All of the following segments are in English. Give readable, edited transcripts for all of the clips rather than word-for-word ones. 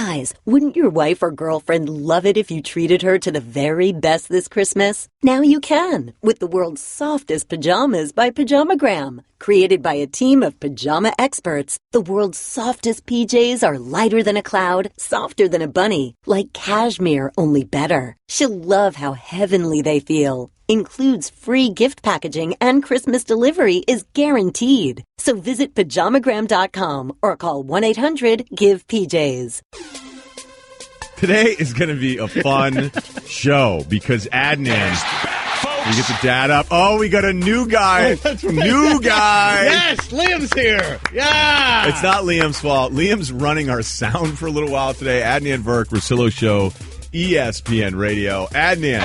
Guys, wouldn't your wife or girlfriend love it if you treated her to the very best this Christmas? Now you can, with the world's softest pajamas by Pajamagram. Created by a team of pajama experts, the world's softest PJs are lighter than a cloud, softer than a bunny, like cashmere, only better. She'll love how heavenly they feel. Includes free gift packaging and Christmas delivery is guaranteed. So visit pajamagram.com or call 1-800-GIVE-PJs. Today is going to be a fun show because Adnan, you get the dad up. Oh, we got a new guy. That's right. New guy. Yes, Liam's here. Yeah. It's not Liam's fault. Liam's running our sound for a little while today. Adnan Russillo Show, ESPN Radio. Adnan.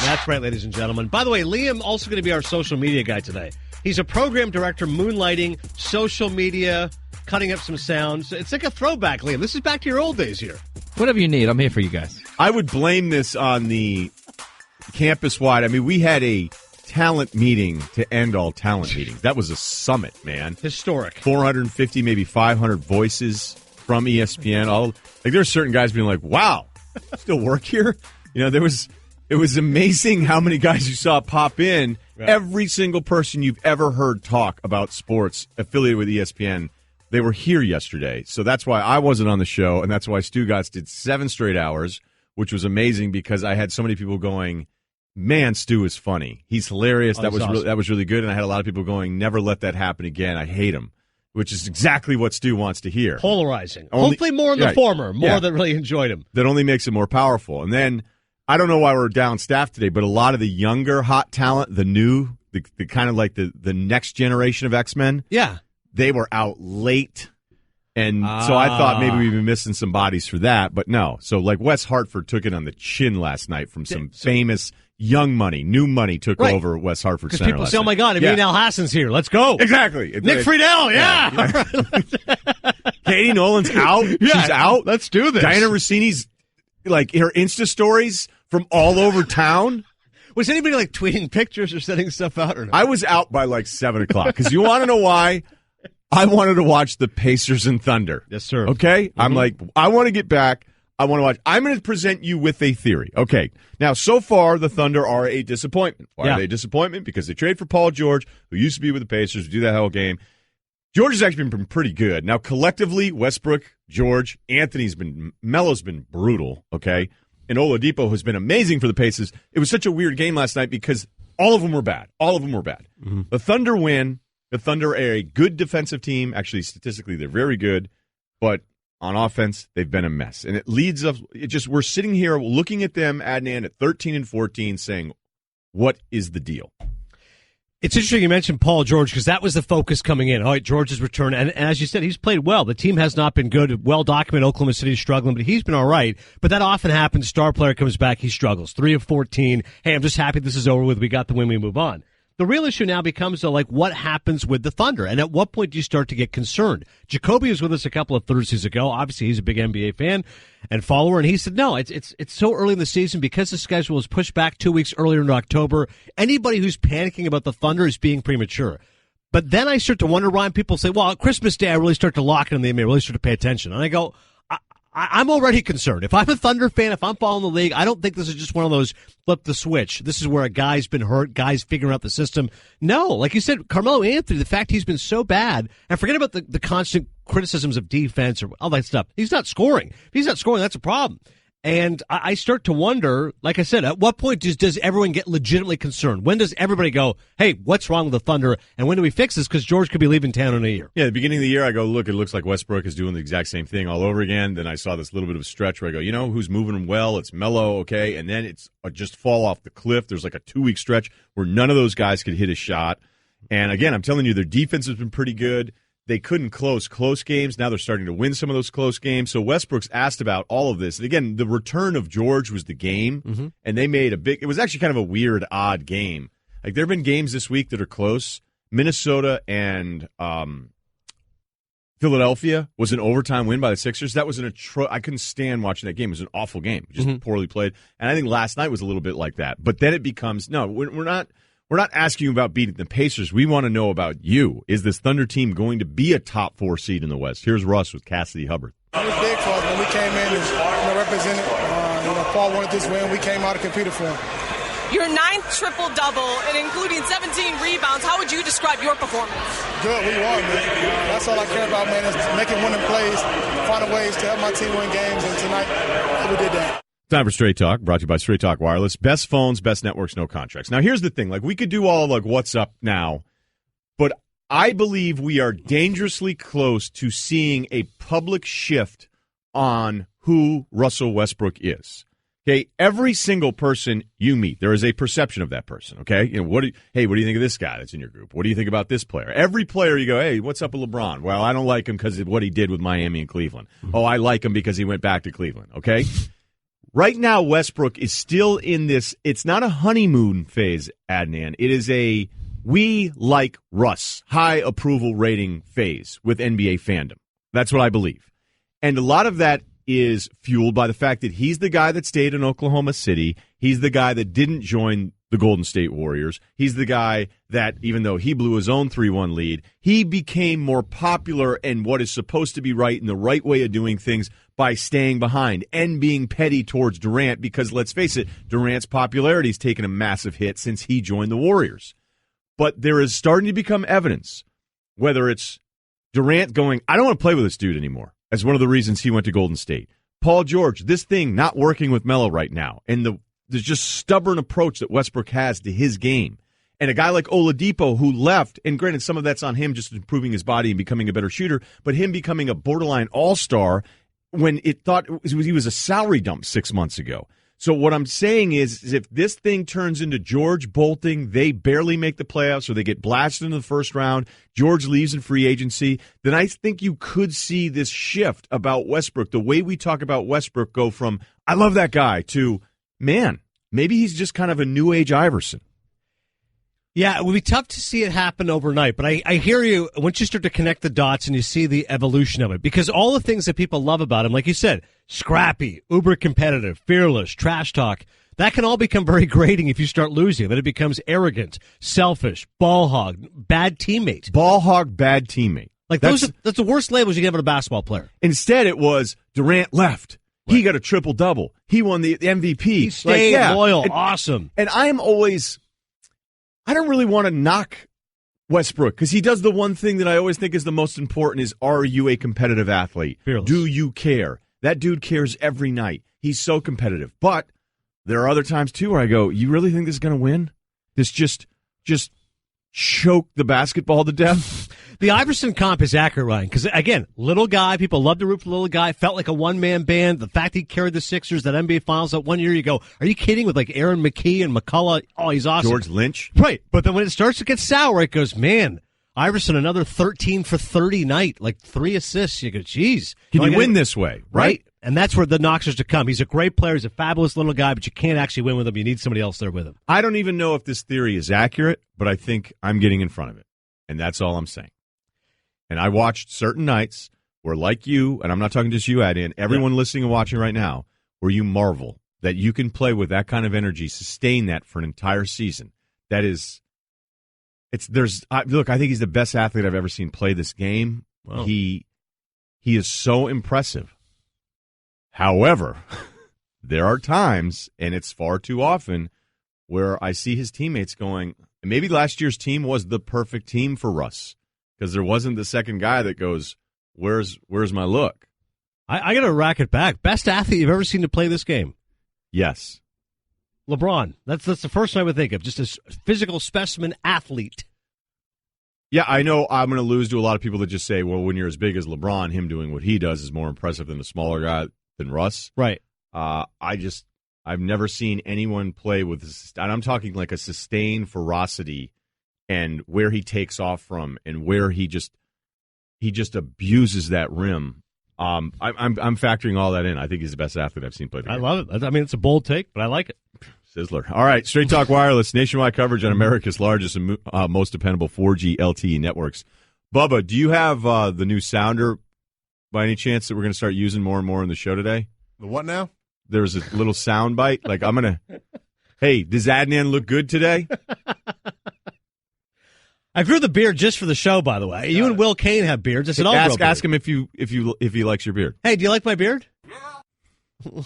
That's right, ladies and gentlemen. By the way, Liam also going to be our social media guy today. He's a program director, moonlighting, social media, cutting up some sounds. It's like a throwback, Liam. This is back to your old days here. Whatever you need, I'm here for you guys. I would blame this on the campus-wide. I mean, we had a talent meeting to end all talent meetings. That was a summit, man. Historic. 450, maybe 500 voices from ESPN. There's certain guys being like, wow, still work here? You know, it was amazing how many guys you saw pop in. Right. Every single person you've ever heard talk about sports affiliated with ESPN, they were here yesterday. So that's why I wasn't on the show, and that's why Stu Gatz did 7 straight hours, which was amazing because I had so many people going, man, Stu is funny. He's hilarious. That was awesome. That was really good. And I had a lot of people going, never let that happen again. I hate him, which is exactly what Stu wants to hear. Polarizing. Hopefully more in the former, more that really enjoyed him. That only makes it more powerful. And then I don't know why we're down staffed today, but a lot of the younger hot talent, the kind of like the next generation of X-Men, they were out late. And so I thought maybe we'd be missing some bodies for that, but no. So like Wes Hartford took it on the chin last night from some famous young money, new money took over West Hartford Center. Because people say, oh my God, Emil Hassan's here. Let's go. Exactly. Nick Friedel, Katie Nolan's out. Yeah, she's out. Let's do this. Diana Rossini's, like, her Insta stories from all over town. Was anybody, like, tweeting pictures or sending stuff out or not? I was out by, like, 7 o'clock. Because you want to know why? I wanted to watch the Pacers and Thunder. Yes, sir. Okay? I'm like, I want to get back. I want to watch. I'm going to present you with a theory. Okay. Now, so far, the Thunder are a disappointment. Why are they a disappointment? Because they trade for Paul George, who used to be with the Pacers, do that whole game. George has actually been pretty good. Now, collectively, Westbrook, George, Melo's been brutal, okay? And Oladipo has been amazing for the Pacers. It was such a weird game last night because all of them were bad. All of them were bad. Mm-hmm. The Thunder win. The Thunder are a good defensive team. Actually, statistically, they're very good. But on offense, they've been a mess. And it leads us, we're sitting here looking at them, Adnan, at 13 and 14, saying, what is the deal? It's interesting you mentioned Paul George because that was the focus coming in. All right, George's return. And as you said, he's played well. The team has not been good. Well documented, Oklahoma City's struggling, but he's been all right. But that often happens. Star player comes back, he struggles. 3 of 14. Hey, I'm just happy this is over with. We got the win, we move on. The real issue now becomes, though, like, what happens with the Thunder? And at what point do you start to get concerned? Jacoby was with us a couple of Thursdays ago. Obviously, he's a big NBA fan and follower, and he said, no, it's so early in the season because the schedule was pushed back 2 weeks earlier in October. Anybody who's panicking about the Thunder is being premature. But then I start to wonder, Ryan, people say, well, Christmas Day, I really start to lock in, and they may really start to pay attention. And I go, I'm already concerned. If I'm a Thunder fan, if I'm following the league, I don't think this is just one of those flip the switch. This is where a guy's been hurt, guys figuring out the system. No, like you said, Carmelo Anthony, the fact he's been so bad, and forget about the constant criticisms of defense or all that stuff. He's not scoring. If he's not scoring, that's a problem. And I start to wonder, like I said, at what point does everyone get legitimately concerned? When does everybody go, hey, what's wrong with the Thunder? And when do we fix this? Because George could be leaving town in a year. Yeah, at the beginning of the year, I go, look, it looks like Westbrook is doing the exact same thing all over again. Then I saw this little bit of a stretch where I go, you know, who's moving them well? It's Melo, okay? And then it's just fall off the cliff. There's like a 2-week stretch where none of those guys could hit a shot. And again, I'm telling you, their defense has been pretty good. They couldn't close games. Now they're starting to win some of those close games. So Westbrook's asked about all of this. And again, the return of George was the game, and they made it was actually kind of a weird, odd game. Like, there have been games this week that are close. Minnesota and Philadelphia was an overtime win by the Sixers. That was I couldn't stand watching that game. It was an awful game, just poorly played. And I think last night was a little bit like that. But then it becomes, no, we're we're not asking you about beating the Pacers. We want to know about you. Is this Thunder team going to be a top 4 seed in the West? Here's Russ with Cassidy Hubbard. It was big for us when we came in and represented. Paul wanted this win. We came out and competed for him. Your 9th triple-double and including 17 rebounds. How would you describe your performance? Good. We won, man. That's all I care about, man, is making winning plays, finding ways to help my team win games, and tonight we did that. Time for Straight Talk, brought to you by Straight Talk Wireless. Best phones, best networks, no contracts. Now, here's the thing. Like, we could do all, like, what's up now, but I believe we are dangerously close to seeing a public shift on who Russell Westbrook is. Okay, every single person you meet, there is a perception of that person. Okay, what do you think of this guy that's in your group? What do you think about this player? Every player you go, hey, what's up with LeBron? Well, I don't like him because of what he did with Miami and Cleveland. Oh, I like him because he went back to Cleveland. Okay, right now Westbrook is still in this. It's not a honeymoon phase, Adnan. It is a we like Russ high approval rating phase with NBA fandom. That's what I believe, and a lot of that is fueled by the fact that he's the guy that stayed in Oklahoma City. He's the guy that didn't join the Golden State Warriors. He's the guy that, even though he blew his own 3-1 lead, he became more popular and what is supposed to be right and the right way of doing things by staying behind and being petty towards Durant because, let's face it, Durant's popularity has taken a massive hit since he joined the Warriors. But there is starting to become evidence, whether it's Durant going, I don't want to play with this dude anymore, as one of the reasons he went to Golden State. Paul George, this thing not working with Melo right now, and there's just stubborn approach that Westbrook has to his game. And a guy like Oladipo who left, and granted some of that's on him just improving his body and becoming a better shooter, but him becoming a borderline all-star when it thought he was a salary dump 6 months ago. So what I'm saying is if this thing turns into George bolting, they barely make the playoffs or they get blasted in the first round, George leaves in free agency, then I think you could see this shift about Westbrook. The way we talk about Westbrook go from, I love that guy, to, man, maybe he's just kind of a new age Iverson. Yeah, it would be tough to see it happen overnight, but I hear you once you start to connect the dots and you see the evolution of it. Because all the things that people love about him, like you said, scrappy, uber competitive, fearless, trash talk, that can all become very grating if you start losing. Then it becomes arrogant, selfish, ball hog, bad teammate. Ball hog, bad teammate. Like that's the worst labels you can have on a basketball player. Instead, it was Durant left. Right. He got a triple-double. He won the MVP. He stayed loyal. Awesome. And I'm always... I don't really want to knock Westbrook because he does the one thing that I always think is the most important is, are you a competitive athlete? Fearless. Do you care? That dude cares every night. He's so competitive. But there are other times, too, where I go, you really think this is going to win? This just choke the basketball to death? The Iverson comp is accurate, Ryan, because, again, little guy, people love to root for the little guy, felt like a one-man band. The fact he carried the Sixers, that NBA Finals that one year, you go, are you kidding, with like Aaron McKee and McCullough? Oh, he's awesome. George Lynch. Right, but then when it starts to get sour, it goes, man, Iverson, another 13 for 30 night, like 3 assists. You go, geez. Can you win this way, right? And that's where the knocks are to come. He's a great player. He's a fabulous little guy, but you can't actually win with him. You need somebody else there with him. I don't even know if this theory is accurate, but I think I'm getting in front of it, and that's all I'm saying. And I watched certain nights where, like you, and I'm not talking just you, Adrian, everyone listening and watching right now, where you marvel that you can play with that kind of energy, sustain that for an entire season. That is, look, I think he's the best athlete I've ever seen play this game. Wow. He is so impressive. However, there are times, and it's far too often, where I see his teammates going, maybe last year's team was the perfect team for Russ. Because there wasn't the second guy that goes, where's my look? I got to rack it back. Best athlete you've ever seen to play this game? Yes. LeBron. That's the first one I would think of. Just a physical specimen athlete. Yeah, I know I'm going to lose to a lot of people that just say, well, when you're as big as LeBron, him doing what he does is more impressive than a smaller guy than Russ. Right. I've never seen anyone play with, and I'm talking like a sustained ferocity and where he takes off from, and where he just abuses that rim. I'm factoring all that in. I think he's the best athlete I've seen play the game. I love it. I mean, it's a bold take, but I like it. Sizzler. All right, Straight Talk Wireless, nationwide coverage on America's largest and most dependable 4G LTE networks. Bubba, do you have the new sounder by any chance that we're going to start using more and more in the show today? The what now? There's a little sound bite. Like, hey, does Adnan look good today? I grew the beard just for the show, by the way. You and Will Kane have beards. I said, ask him if he likes your beard. Hey, do you like my beard? Yeah.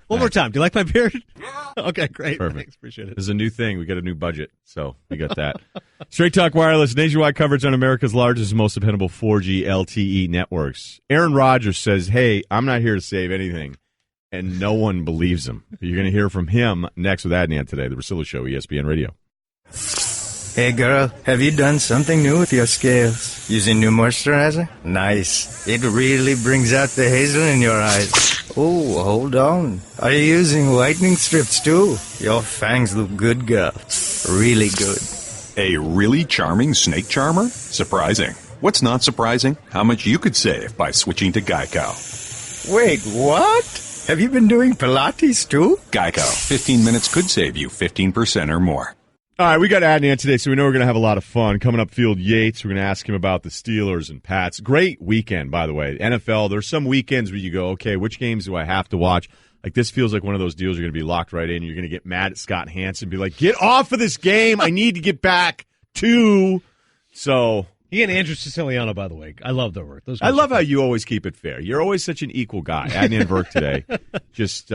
One more time. Do you like my beard? Yeah. Okay, great. Perfect. Thanks. Appreciate it. There's a new thing. We got a new budget, so we got that. Straight Talk Wireless, nationwide coverage on America's largest and most dependable 4G LTE networks. Aaron Rodgers says, hey, I'm not here to save anything, and no one believes him. You're going to hear from him next with Adnan today, the Russillo Show, ESPN Radio. Hey girl, have you done something new with your scales? Using new moisturizer? Nice. It really brings out the hazel in your eyes. Oh, hold on. Are you using whitening strips too? Your fangs look good, girl. Really good. A really charming snake charmer? Surprising. What's not surprising? How much you could save by switching to Geico. Wait, what? Have you been doing Pilates too? Geico. 15 minutes could save you 15% or more. All right, we got Adnan today, so we know we're going to have a lot of fun. Coming up, Field Yates, we're going to ask him about the Steelers and Pats. Great weekend, by the way. NFL, there's some weekends where you go, okay, which games do I have to watch? Like, this feels like one of those deals you're going to be locked right in. You're going to get mad at Scott Hansen, be like, get off of this game. I need to get back to. So. He and Andrew Siciliano, by the way. I love their work. I love how you always keep it fair. You're always such an equal guy. Adnan Verk today. Just,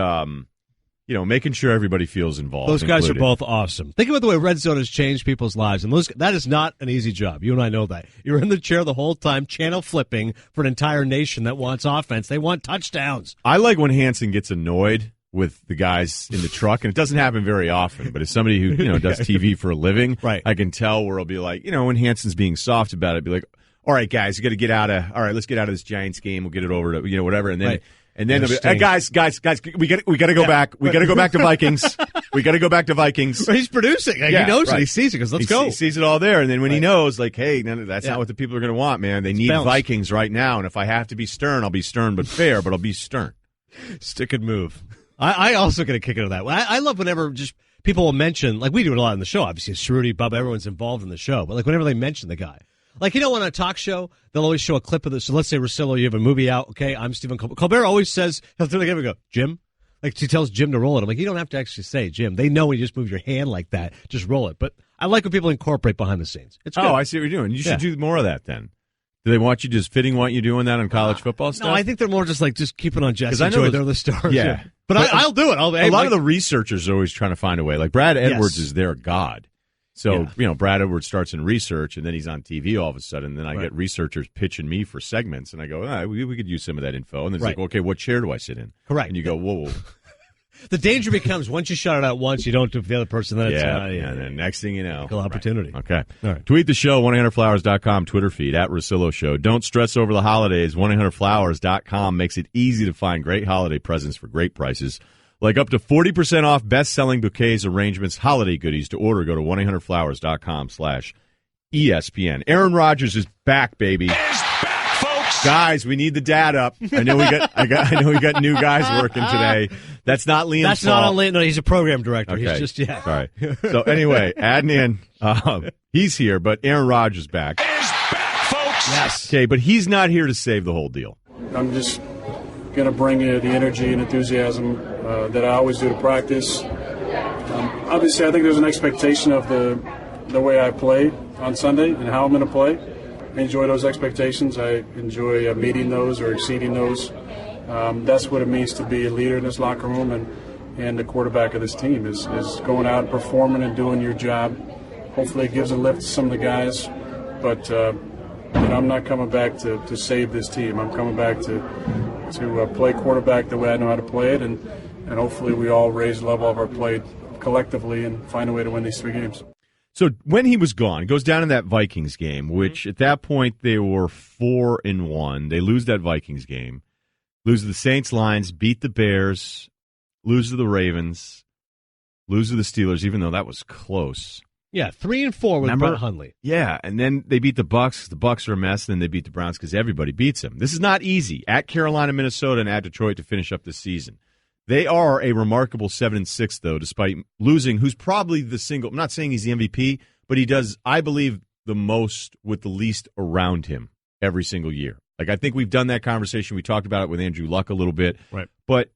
making sure everybody feels involved. Those guys included. are both awesome. Think about the way Red Zone has changed people's lives. And that is not an easy job. You and I know that. You're in the chair the whole time, channel flipping for an entire nation that wants offense. They want touchdowns. I like when Hansen gets annoyed with the guys in the truck, and it doesn't happen very often, but as somebody who does TV for a living, right. I can tell where I'll be like, when Hansen's being soft about it, I'd be like, all right, guys, you got to get out of, all right, let's get out of this Giants game. We'll get it over to, whatever. And then, right. And then, hey, guys, we got to go back. We got to go back to Vikings. We got to go back to Vikings. He's producing. He knows it. He sees it. Because let's go. He sees it all there. And then when he knows, like, hey, that's not what the people are going to want, man. They need Vikings right now. And if I have to be stern, I'll be stern but fair, but I'll be stern. Stick and move. I also get a kick out of that. I love whenever just people will mention, like we do it a lot in the show. Obviously, Cerruti, Bub, everyone's involved in the show. But like whenever they mention the guy. Like, on a talk show, they'll always show a clip of this. So let's say, Russillo, you have a movie out. Okay, I'm Stephen Colbert. Colbert always says, he'll turn to him and go, Jim? Like, he tells Jim to roll it. I'm like, you don't have to actually say Jim. They know when you just move your hand like that. Just roll it. But I like when people incorporate behind the scenes. It's good. Oh, I see what you're doing. You should do more of that then. Do they want you doing that on college football stuff? No, I think they're more just like, just keep it on Jesse. Joy, they're the stars. Yeah. But I'll do it. A lot of the researchers are always trying to find a way. Like, Brad Edwards is their god. So, Brad Edwards starts in research, and then he's on TV all of a sudden. And then I get researchers pitching me for segments, and I go, we could use some of that info. And then it's like, okay, what chair do I sit in? Correct. And you go, whoa. The danger becomes once you shut it out once, you don't do it for the other person. Then and then next thing you know. Cool opportunity. Right. Okay. All right. Tweet the show, 1-800-Flowers.com, Twitter feed, @Russillo Show. Don't stress over the holidays. 1-800-Flowers.com makes it easy to find great holiday presents for great prices. Like up to 40% off best-selling bouquets, arrangements, holiday goodies. To order, go to 1-800-Flowers.com/ESPN. Aaron Rodgers is back, baby. Is back, folks. Guys, we need the dad up. I know we got new guys working today. That's not Liam's That's fault. not on Liam. No, he's a program director. Okay. He's just, All right. So anyway, Adnan, he's here, but Aaron Rodgers back. Is back, folks. Yes. Okay, but he's not here to save the whole deal. I'm just going to bring you the energy and enthusiasm that I always do to practice. Obviously, I think there's an expectation of the way I play on Sunday and how I'm going to play. I enjoy those expectations. I enjoy meeting those or exceeding those. That's what it means to be a leader in this locker room and the quarterback of this team is going out and performing and doing your job. Hopefully it gives a lift to some of the guys, but I'm not coming back to save this team. I'm coming back to play quarterback the way I know how to play it, and hopefully we all raise the level of our play collectively and find a way to win these 3 games. So when he was gone, he goes down in that Vikings game, which at that point they were 4-1. They lose that Vikings game, lose to the Saints, Lions, beat the Bears, lose to the Ravens, lose to the Steelers, even though that was close. Yeah, 3-4 with Brett Hundley. Yeah, and then they beat the Bucs. The Bucs are a mess, and then they beat the Browns because everybody beats them. This is not easy. At Carolina, Minnesota, and at Detroit to finish up the season. They are a remarkable 7-6, though, despite losing. Who's probably the single? I'm not saying he's the MVP, but he does, I believe, the most with the least around him every single year. Like, I think we've done that conversation. We talked about it with Andrew Luck a little bit. Right. But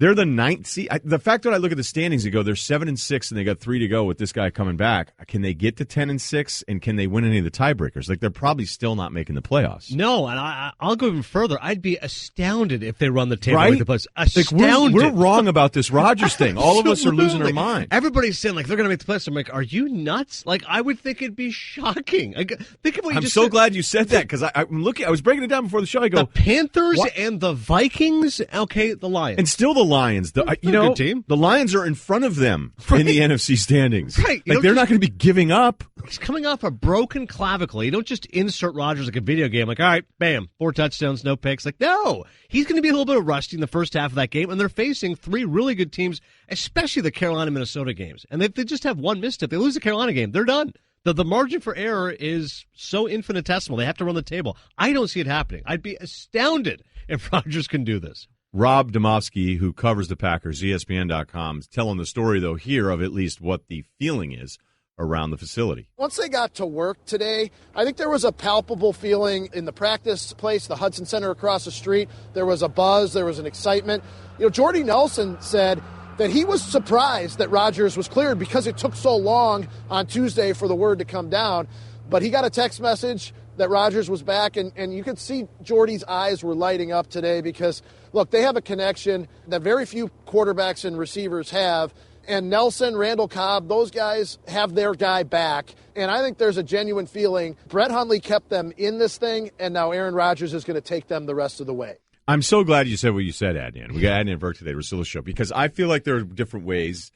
They're the ninth seed. The fact that I look at the standings and go, they're 7-6, and they got 3 to go with this guy coming back. Can they get to 10-6, and can they win any of the tiebreakers? Like, they're probably still not making the playoffs. No, and I'll go even further. I'd be astounded if they run the table right? with the playoffs. Astounded. Like we're wrong about this Rodgers thing. All of us are losing our mind. Everybody's saying, like, they're going to make the playoffs. I'm like, are you nuts? Like, I would think it'd be shocking. Think of what you just said. Glad you said that, because I'm looking. I was breaking it down before the show. I go, the Panthers and the Vikings. Okay, the Lions, and still the Lions. Good team. The Lions are in front of them in the NFC standings. Right, like they're not going to be giving up. He's coming off a broken clavicle. You don't just insert Rodgers like a video game. Like, all right, bam, 4 touchdowns, no picks. Like, no, he's going to be a little bit rusty in the first half of that game, and they're facing 3 really good teams, especially the Carolina-Minnesota games. And if they just have one misstep, they lose the Carolina game, they're done. The margin for error is so infinitesimal. They have to run the table. I don't see it happening. I'd be astounded if Rodgers can do this. Rob Domofsky, who covers the Packers, ESPN.com, is telling the story, though, here of at least what the feeling is around the facility. Once they got to work today, I think there was a palpable feeling in the practice place, the Hudson Center across the street. There was a buzz. There was an excitement. Jordy Nelson said that he was surprised that Rodgers was cleared because it took so long on Tuesday for the word to come down. But he got a text message that Rodgers was back, and you could see Jordy's eyes were lighting up today because, look, they have a connection that very few quarterbacks and receivers have. And Nelson, Randall Cobb, those guys have their guy back. And I think there's a genuine feeling. Brett Hundley kept them in this thing, and now Aaron Rodgers is going to take them the rest of the way. I'm so glad you said what you said, Adnan. We got Adnan Burke today, Russillo Show, because I feel like there are different ways.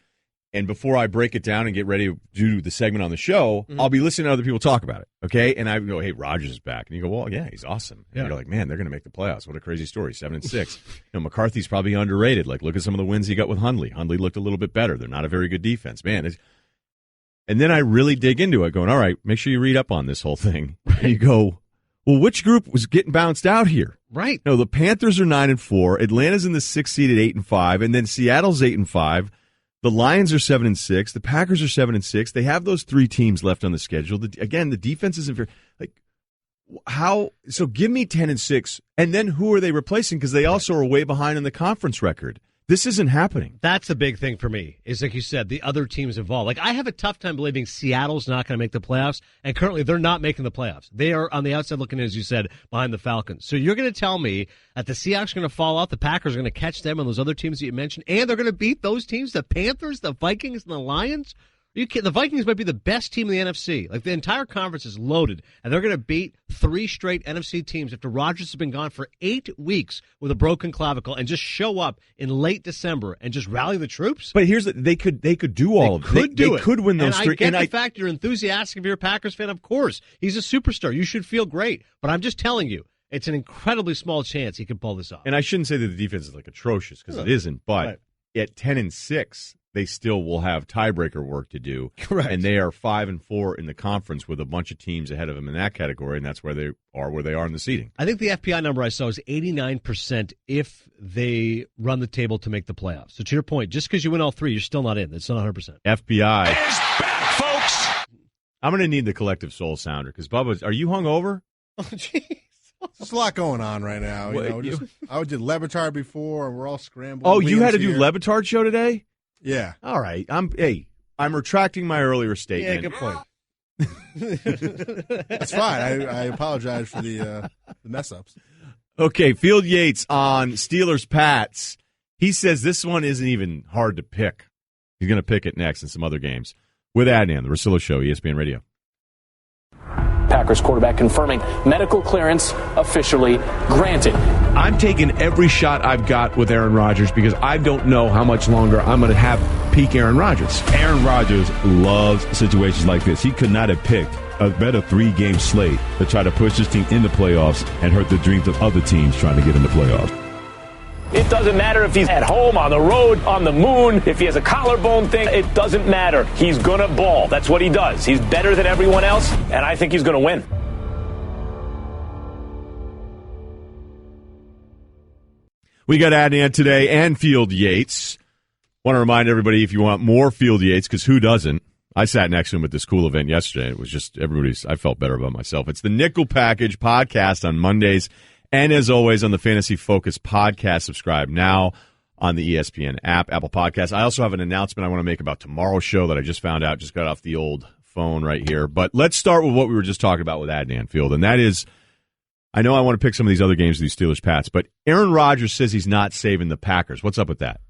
And before I break it down and get ready to do the segment on the show, I'll be listening to other people talk about it, okay? And I go, hey, Rodgers is back. And you go, well, yeah, he's awesome. And you're like, man, they're going to make the playoffs. What a crazy story, 7-6. McCarthy's probably underrated. Like, look at some of the wins he got with Hundley. Hundley looked a little bit better. They're not a very good defense. Man, and then I really dig into it, going, all right, make sure you read up on this whole thing. Right. And you go, well, which group was getting bounced out here? Right. No, the Panthers are 9-4. Atlanta's in the 6th seed at 8-5. And then Seattle's 8-5. The Lions are 7-6. The Packers are 7-6. They have those 3 teams left on the schedule. Again, the defense isn't very how. So give me 10-6, and then who are they replacing? Because they also are way behind in the conference record. This isn't happening. That's the big thing for me, is like you said, the other teams involved. Like, I have a tough time believing Seattle's not going to make the playoffs, and currently they're not making the playoffs. They are on the outside looking in, as you said, behind the Falcons. So you're going to tell me that the Seahawks are going to fall out, the Packers are going to catch them and those other teams that you mentioned, and they're going to beat those teams, the Panthers, the Vikings, and the Lions? The Vikings might be the best team in the NFC. Like, the entire conference is loaded, and they're going to beat 3 straight NFC teams after Rodgers has been gone for 8 weeks with a broken clavicle and just show up in late December and just rally the troops. But here's they could do all of it. They could win those 3. And I get the fact you're enthusiastic if you're a Packers fan. Of course, he's a superstar. You should feel great. But I'm just telling you, it's an incredibly small chance he can pull this off. And I shouldn't say that the defense is like atrocious, because it isn't. But at 10-6. They still will have tiebreaker work to do. Correct. And they are 5-4 in the conference with a bunch of teams ahead of them in that category, and that's where they are in the seeding. I think the FPI number I saw is 89% if they run the table to make the playoffs. So to your point, just because you win all 3, you're still not in. It's not 100%. FBI is back, folks. I'm going to need the collective soul sounder, because Bubba, are you hungover? Oh, jeez. There's a lot going on right now. I did Levitard before, and we're all scrambling. Oh, you had to do Levitard show today? Yeah. All right. I'm retracting my earlier statement. Yeah, good point. That's fine. I apologize for the mess ups. Okay, Field Yates on Steelers Pats. He says this one isn't even hard to pick. He's going to pick it next in some other games. With Adnan, the Russillo Show, ESPN Radio. Packers quarterback confirming medical clearance officially granted. I'm taking every shot I've got with Aaron Rodgers because I don't know how much longer I'm going to have peak Aaron Rodgers. Aaron Rodgers loves situations like this. He could not have picked a better 3-game slate to try to push his team in the playoffs and hurt the dreams of other teams trying to get in the playoffs. It doesn't matter if he's at home, on the road, on the moon, if he has a collarbone thing. It doesn't matter. He's going to ball. That's what he does. He's better than everyone else, and I think he's going to win. We got Adnan today and Field Yates. Want to remind everybody, if you want more Field Yates, because who doesn't? I sat next to him at this cool event yesterday. It was just I felt better about myself. It's the Nickel Package podcast on Mondays. And as always, on the Fantasy Focus podcast, subscribe now on the ESPN app, Apple Podcasts. I also have an announcement I want to make about tomorrow's show that I just found out, just got off the old phone right here. But let's start with what we were just talking about with Adnan Field, and that is, I know I want to pick some of these other games of these Steelers-Pats, but Aaron Rodgers says he's not saving the Packers. What's up with that?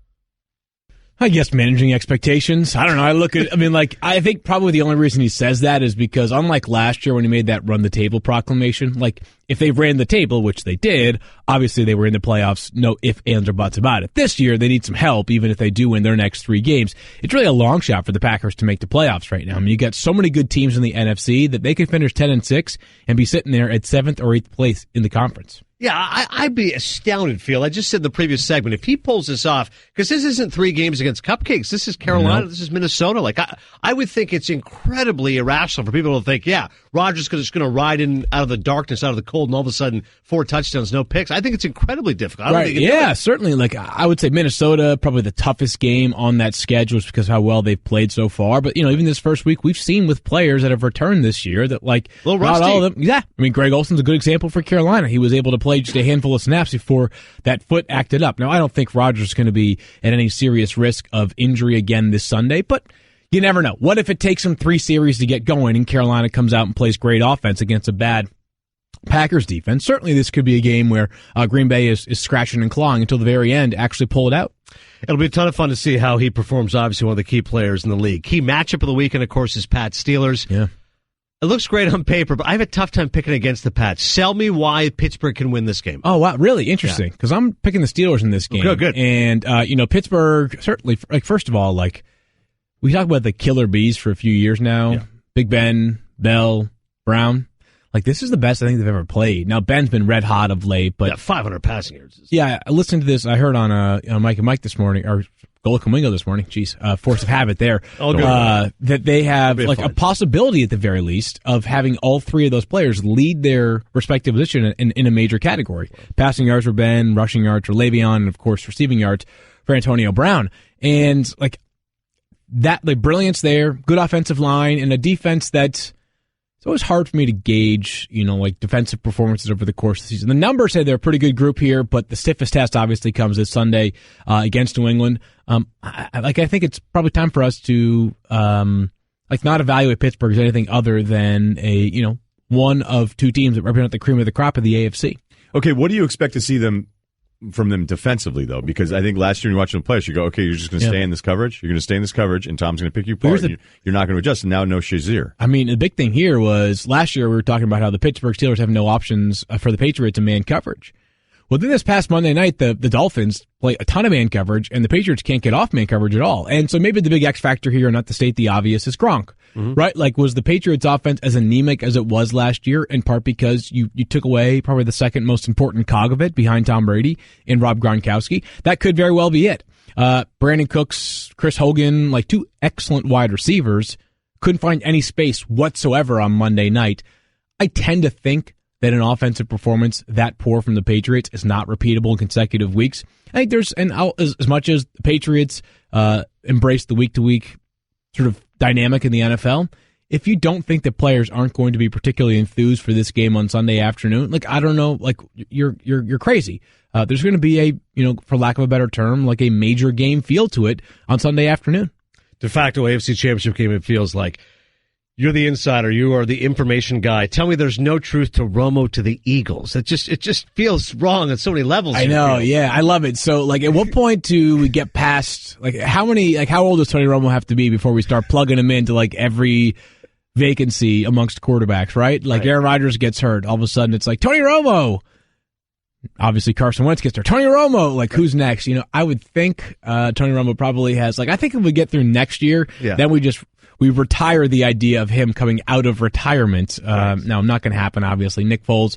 I guess managing expectations. I don't know. I think probably the only reason he says that is because unlike last year when he made that run the table proclamation, like if they ran the table, which they did, obviously they were in the playoffs, no ifs, ands, or buts about it. This year they need some help, even if they do win their next 3 games. It's really a long shot for the Packers to make the playoffs right now. I mean, you got so many good teams in the NFC that they could finish 10-6 and be sitting there at 7th or 8th place in the conference. Yeah, I'd be astounded, Phil. I just said in the previous segment, if he pulls this off, because this isn't 3 games against cupcakes. This is Carolina. This is Minnesota. Like, I would think it's incredibly irrational for people to think, yeah, Rodgers is going to ride in out of the darkness, out of the cold, and all of a sudden 4 touchdowns, no picks. I think it's incredibly difficult. Right, yeah, certainly. Like, I would say Minnesota, probably the toughest game on that schedule just because of how well they've played so far. But, even this first week, we've seen with players that have returned this year that, like, a little rusty. Not all of them. Yeah, I mean, Greg Olsen's a good example for Carolina. He was able to play just a handful of snaps before that foot acted up. Now, I don't think Rodgers is going to be at any serious risk of injury again this Sunday, but you never know. What if it takes him 3 series to get going and Carolina comes out and plays great offense against a bad Packers defense? Certainly this could be a game where Green Bay is scratching and clawing until the very end to actually pull it out. It'll be a ton of fun to see how he performs, obviously one of the key players in the league. Key matchup of the weekend, of course, is Pats Steelers. Yeah. It looks great on paper, but I have a tough time picking against the Pats. Sell me why Pittsburgh can win this game. Oh, wow. Really? Interesting. Because I'm picking the Steelers in this game. Good. And, Pittsburgh, certainly, like, first of all, like, we talked about the killer bees for a few years now. Yeah. Big Ben, Bell, Brown. Like, this is the best I think they've ever played. Now, Ben's been red hot of late, but 500 passing yards. Yeah, I listened to this. I heard on Mike and Mike this morning, or Gola Comingo this morning. Force of habit there. That they have like a possibility at the very least of having all 3 of those players lead their respective position in a major category. Passing yards for Ben, rushing yards for Le'Veon, and of course receiving yards for Antonio Brown. And like that, like brilliance there, good offensive line, and a defense that's. It's always hard for me to gauge, like defensive performances over the course of the season. The numbers say they're a pretty good group here, but the stiffest test obviously comes this Sunday against New England. I think it's probably time for us to not evaluate Pittsburgh as anything other than a one of 2 teams that represent the cream of the crop of the AFC. Okay, what do you expect to see from them defensively, though? Because I think last year when you're watching the players, you go, okay, you're just going to stay in this coverage. You're going to stay in this coverage, and Tom's going to pick you apart. You're not going to adjust. And now no Shazier. I mean, the big thing here was last year we were talking about how the Pittsburgh Steelers have no options for the Patriots in man coverage. Well, then this past Monday night, the Dolphins play a ton of man coverage, and the Patriots can't get off man coverage at all. And so maybe the big X factor here, not to state the obvious, is Gronk. Mm-hmm. Right? Like, was the Patriots offense as anemic as it was last year, in part because you took away probably the second most important cog of it behind Tom Brady and Rob Gronkowski? That could very well be it. Brandon Cooks, Chris Hogan, like 2 excellent wide receivers, couldn't find any space whatsoever on Monday night. I tend to think that an offensive performance that poor from the Patriots is not repeatable in consecutive weeks. I think there's, as much as the Patriots embrace the week-to-week sort of dynamic in the NFL, if you don't think that players aren't going to be particularly enthused for this game on Sunday afternoon, like, I don't know, like, you're crazy. There's going to be a, for lack of a better term, like a major game feel to it on Sunday afternoon. De facto AFC Championship game, it feels like. You're the insider. You are the information guy. Tell me there's no truth to Romo to the Eagles. It just feels wrong on so many levels. I know. Yeah, I love it. So, like, at what point do we get past, like, how old does Tony Romo have to be before we start plugging him into, like, every vacancy amongst quarterbacks, right? Like, Aaron Rodgers gets hurt. All of a sudden, it's like, Tony Romo. Obviously, Carson Wentz gets hurt. Tony Romo, like, who's next? I would think Tony Romo probably has, like, I think if we get through next year, then we retire the idea of him coming out of retirement. Now, not going to happen, obviously. Nick Foles,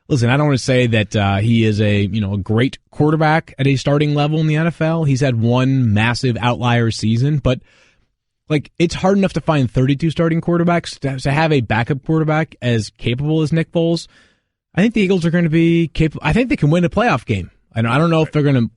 listen, I don't want to say that he is a great quarterback at a starting level in the NFL. He's had one massive outlier season, but like, it's hard enough to find 32 starting quarterbacks to have a backup quarterback as capable as Nick Foles. I think the Eagles are going to be capable. I think they can win a playoff game. I don't know if they're going to.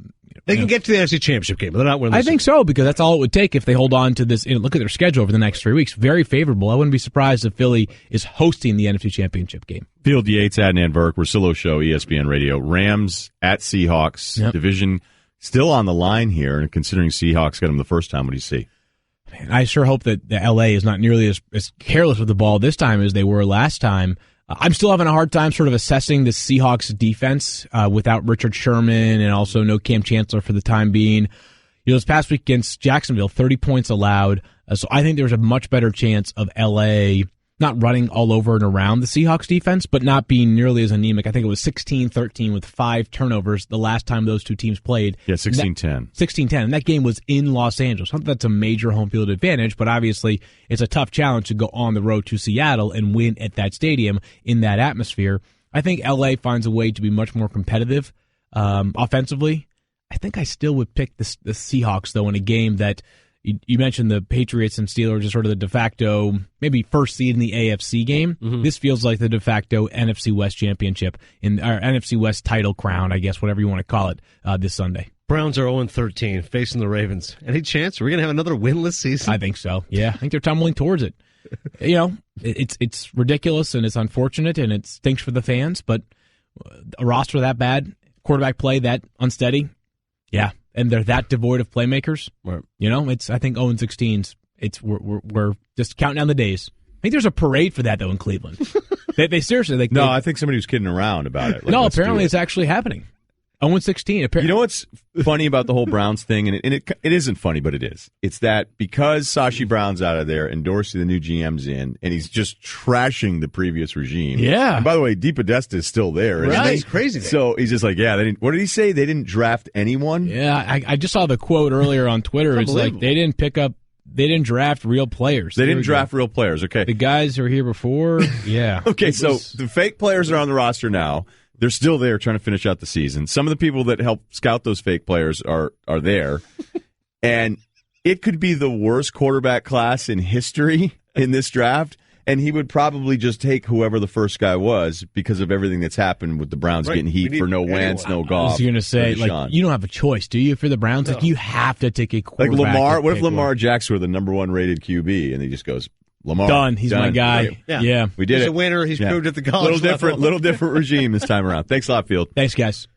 They can get to the NFC Championship game, but they're not winning. I think so, because that's all it would take if they hold on to this. Look at their schedule over the next 3 weeks. Very favorable. I wouldn't be surprised if Philly is hosting the NFC Championship game. Field Yates, Adnan Burke, Russillo Show, ESPN Radio. Rams at Seahawks. Division still on the line here, and considering Seahawks got him the first time, what do you see? Man, I sure hope that the LA is not nearly as careless with the ball this time as they were last time. I'm still having a hard time sort of assessing the Seahawks defense without Richard Sherman and also no Cam Chancellor for the time being. This past week against Jacksonville, 30 points allowed. So I think there's a much better chance of LA not running all over and around the Seahawks defense, but not being nearly as anemic. I think it was 16-13 with 5 turnovers the last time those two teams played. Yeah, 16-10. 16-10, and that game was in Los Angeles. I think that's a major home field advantage, but obviously it's a tough challenge to go on the road to Seattle and win at that stadium in that atmosphere. I think LA finds a way to be much more competitive offensively. I think I still would pick the Seahawks, though, in a game that you mentioned the Patriots and Steelers are sort of the de facto, maybe first seed in the AFC game. Mm-hmm. This feels like the de facto NFC West championship, or NFC West title crown, I guess, whatever you want to call it, this Sunday. Browns are 0-13, facing the Ravens. Any chance? Are we going to have another winless season? I think so, yeah. I think they're tumbling towards it. It's ridiculous, and it's unfortunate, and it stinks for the fans, but a roster that bad, quarterback play that unsteady, yeah. And they're that devoid of playmakers. Right. It's I think 0-16s. We're just counting down the days. I think there's a parade for that though in Cleveland. they seriously No, I think somebody was kidding around about it. No, apparently it's actually happening. 0-16. You know what's funny about the whole Browns thing, and it isn't funny, but it is. It's that because Sashi Brown's out of there and Dorsey, the new GM's in, and he's just trashing the previous regime. Yeah. And by the way, DePodesta is still there. Right. It's crazy. So he's just like, yeah, they didn't. What did he say? They didn't draft anyone? Yeah, I just saw the quote earlier on Twitter. It's like they didn't draft real players. They didn't draft real players. Okay. The guys who were here before, yeah. Okay, so the fake players are on the roster now. They're still there trying to finish out the season. Some of the people that help scout those fake players are there. And it could be the worst quarterback class in history in this draft. And he would probably just take whoever the first guy was because of everything that's happened with the Browns getting heat for no Wentz, no Goff. I was going to say, you don't have a choice, do you, if you're the Browns? No. You have to take a quarterback. Like Lamar, what if Lamar Jackson were the number 1 rated QB and he just goes, Lamar. Done. He's my guy. Yeah. We did He's it. a winner. He's proved at the college Little different regime this time around. Thanks a lot, Field. Thanks, guys.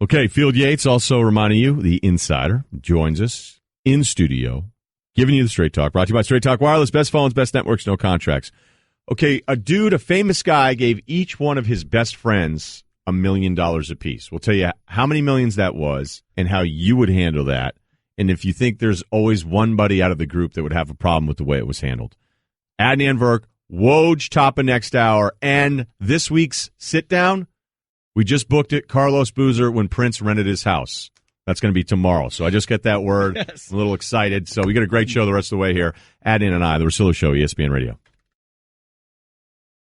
Okay, Field Yates, also reminding you, the Insider, joins us in studio, giving you the Straight Talk. Brought to you by Straight Talk Wireless. Best phones, best networks, no contracts. Okay, a famous guy, gave each one of his best friends $1 million apiece. We'll tell you how many millions that was and how you would handle that. And if you think there's always one buddy out of the group that would have a problem with the way it was handled. Adnan Verk, Woj, top of next hour, and this week's sit-down, we just booked it, Carlos Boozer, when Prince rented his house. That's going to be tomorrow. So I just get that word. Yes. I'm a little excited. So we got a great show the rest of the way here. Adnan and I, The Russillo Show, ESPN Radio.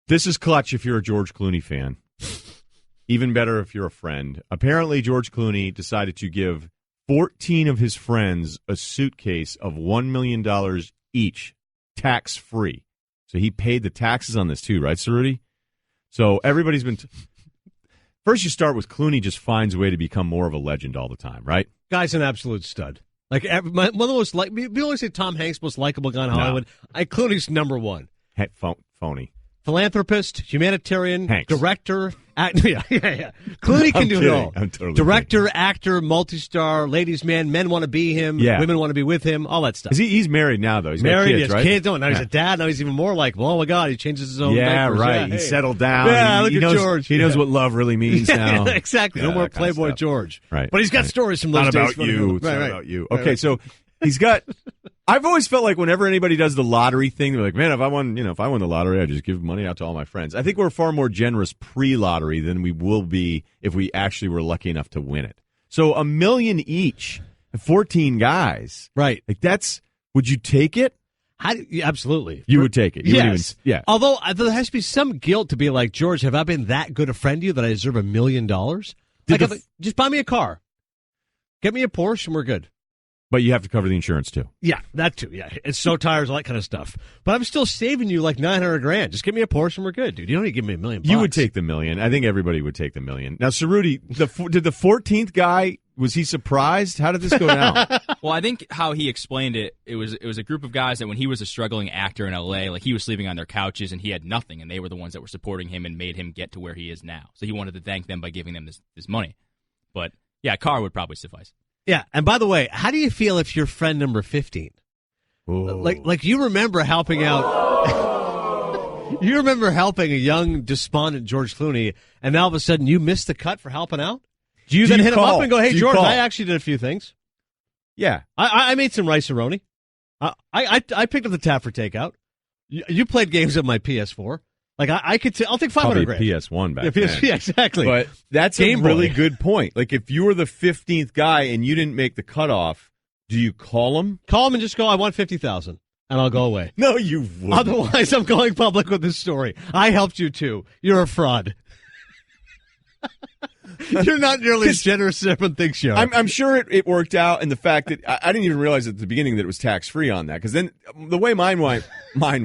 This is clutch if you're a George Clooney fan. Even better if you're a friend. Apparently, George Clooney decided to give 14 of his friends a suitcase of $1 million each, tax-free. So he paid the taxes on this too, right, Cerruti? So everybody's been... First you start with Clooney just finds a way to become more of a legend all the time, right? Guy's an absolute stud. Like, one of the most... we always say Tom Hanks' most likable guy in Hollywood. Clooney's number 1. Hey, phony. Philanthropist, humanitarian, Hanks. Director, yeah. Clooney can do it all. I'm totally Director, kidding. Actor, multi-star, ladies' man, men want to be him, women want to be with him, all that stuff. He's married now, though. He's married, got kids, right? Kids, now he's a dad, now he's even more likable. Oh, my God, he changes his own diapers. Right. Yeah, he settled down. Yeah, he look knows, at George. He knows what love really means now. Exactly. No more Playboy George. Right. But he's got stories from those days. It's not about you. Okay, so he's got... I've always felt like whenever anybody does the lottery thing, they're like, man, if I won the lottery, I just give money out to all my friends. I think we're far more generous pre-lottery than we will be if we actually were lucky enough to win it. So $1 million each, 14 guys. Right. Like would you take it? Absolutely. You would take it. Yes. Yeah. Although there has to be some guilt to be like, George, have I been that good a friend to you that I deserve $1 million? Just buy me a car. Get me a Porsche and we're good. But you have to cover the insurance, too. Yeah, that, too, yeah. It's so tires, all that kind of stuff. But I'm still saving you like $900,000. Just give me a Porsche and we're good, dude. You don't need to give me $1 million. You would take the $1 million. I think everybody would take the $1 million. Now, Cerruti, did the 14th guy, was he surprised? How did this go down? Well, I think how he explained it, it was a group of guys that when he was a struggling actor in L.A., like he was sleeping on their couches and he had nothing, and they were the ones that were supporting him and made him get to where he is now. So he wanted to thank them by giving them this money. But Yeah, car would probably suffice. Yeah, and by the way, how do you feel if you're friend number 15? Like you remember helping out. You remember helping a young, despondent George Clooney, and now all of a sudden you missed the cut for helping out? Do you then hit him up and go, "Hey, George, I actually did a few things. Yeah, I made some rice-a-roni. I picked up the tab for takeout. You played games on my PS4. Like I could. I'll take $500 grand. PS1 back then. Yeah, exactly. But that's Game a really Boy. good point. Like if you were the 15th guy and you didn't make the cutoff, do you call him? Call him and just go, "I want $50,000," and I'll go away. No, you wouldn't. Otherwise, I'm going public with this story. I helped you too. You're a fraud. You're not nearly as generous as everyone thinks you are. I'm sure it worked out, and the fact that I didn't even realize at the beginning that it was tax-free on that, because then the way mine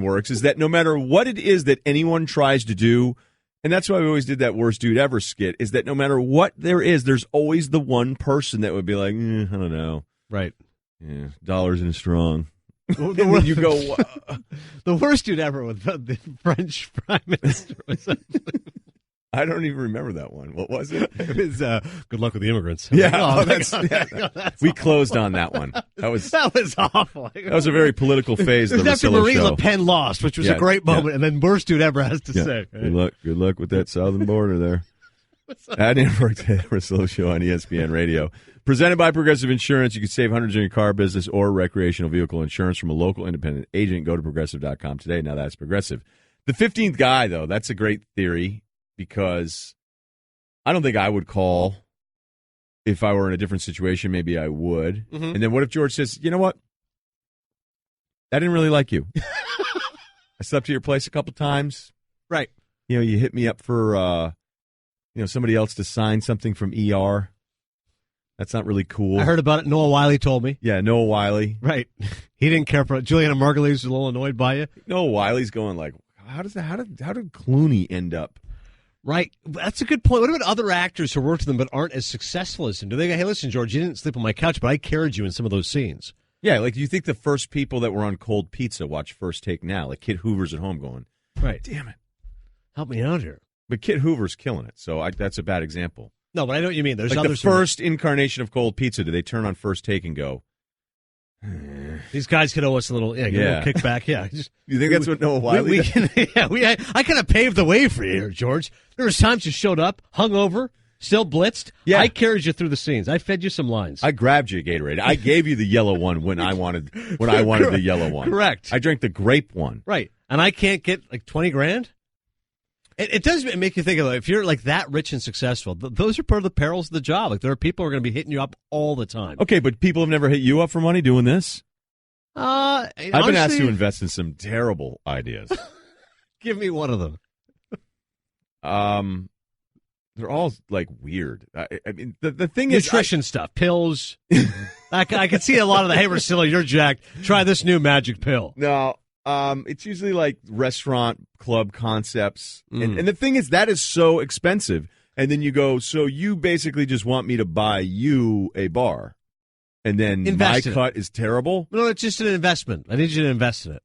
works is that no matter what it is that anyone tries to do, and that's why we always did that Worst Dude Ever skit, is that no matter what there is, there's always the one person that would be like, I don't know. Right. Yeah, dollars in strong. Well, and you go, the Worst Dude Ever with the French Prime Minister. I don't even remember that one. What was it? It was good luck with the immigrants. Yeah, That's we closed on that one. That was awful. That was a very political phase. It was of the after Russillo Marine show. Le Pen lost, which was a great moment, and then Worst Dude Ever has to say. Good luck with that southern border there. Adrian Russillo show on ESPN Radio. Presented by Progressive Insurance. You can save hundreds on your car, business, or recreational vehicle insurance from a local independent agent. Go to Progressive.com today. Now that's Progressive. The 15th guy, though, that's a great theory because I don't think I would call if I were in a different situation. Maybe I would. Mm-hmm. And then what if George says, you know what? I didn't really like you. I slept at your place a couple times. Right. You know, you hit me up for, somebody else to sign something from ER. That's not really cool. I heard about it. Noah Wiley told me. Yeah, Noah Wiley. Right. He didn't care for it. Juliana Margulies was a little annoyed by you. Noah Wiley's going like, how did Clooney end up? Right. That's a good point. What about other actors who worked with him but aren't as successful as him? Do they go, hey, listen, George, you didn't sleep on my couch, but I carried you in some of those scenes? Yeah, like you think the first people that were on Cold Pizza watch First Take now, like Kit Hoover's at home going, right, damn it. Help me out here. But Kit Hoover's killing it, so that's a bad example. No, but I know what you mean. There's like others. The first incarnation of Cold Pizza, do they turn on First Take and go, these guys could owe us a little, a little kickback. Yeah, you think that's what Noah Wiley did? I kind of paved the way for you here, George. There was times you showed up, hungover, still blitzed. Yeah. I carried you through the scenes. I fed you some lines. I grabbed you a Gatorade. I gave you the yellow one when I wanted the yellow one. Correct. I drank the grape one. Right. And I can't get like $20,000? It does make you think of if you're like that rich and successful, those are part of the perils of the job. Like there are people who are going to be hitting you up all the time. Okay, but people have never hit you up for money doing this? I've been asked to invest in some terrible ideas. Give me one of them. They're all like weird. I mean, the thing is nutrition stuff, pills. I can see a lot of the, hey, Russillo, you're jacked. Try this new magic pill. No. It's usually like restaurant club concepts. And the thing is, that is so expensive. And then you go, so you basically just want me to buy you a bar. And then my cut is terrible? No, it's just an investment. I need you to invest in it.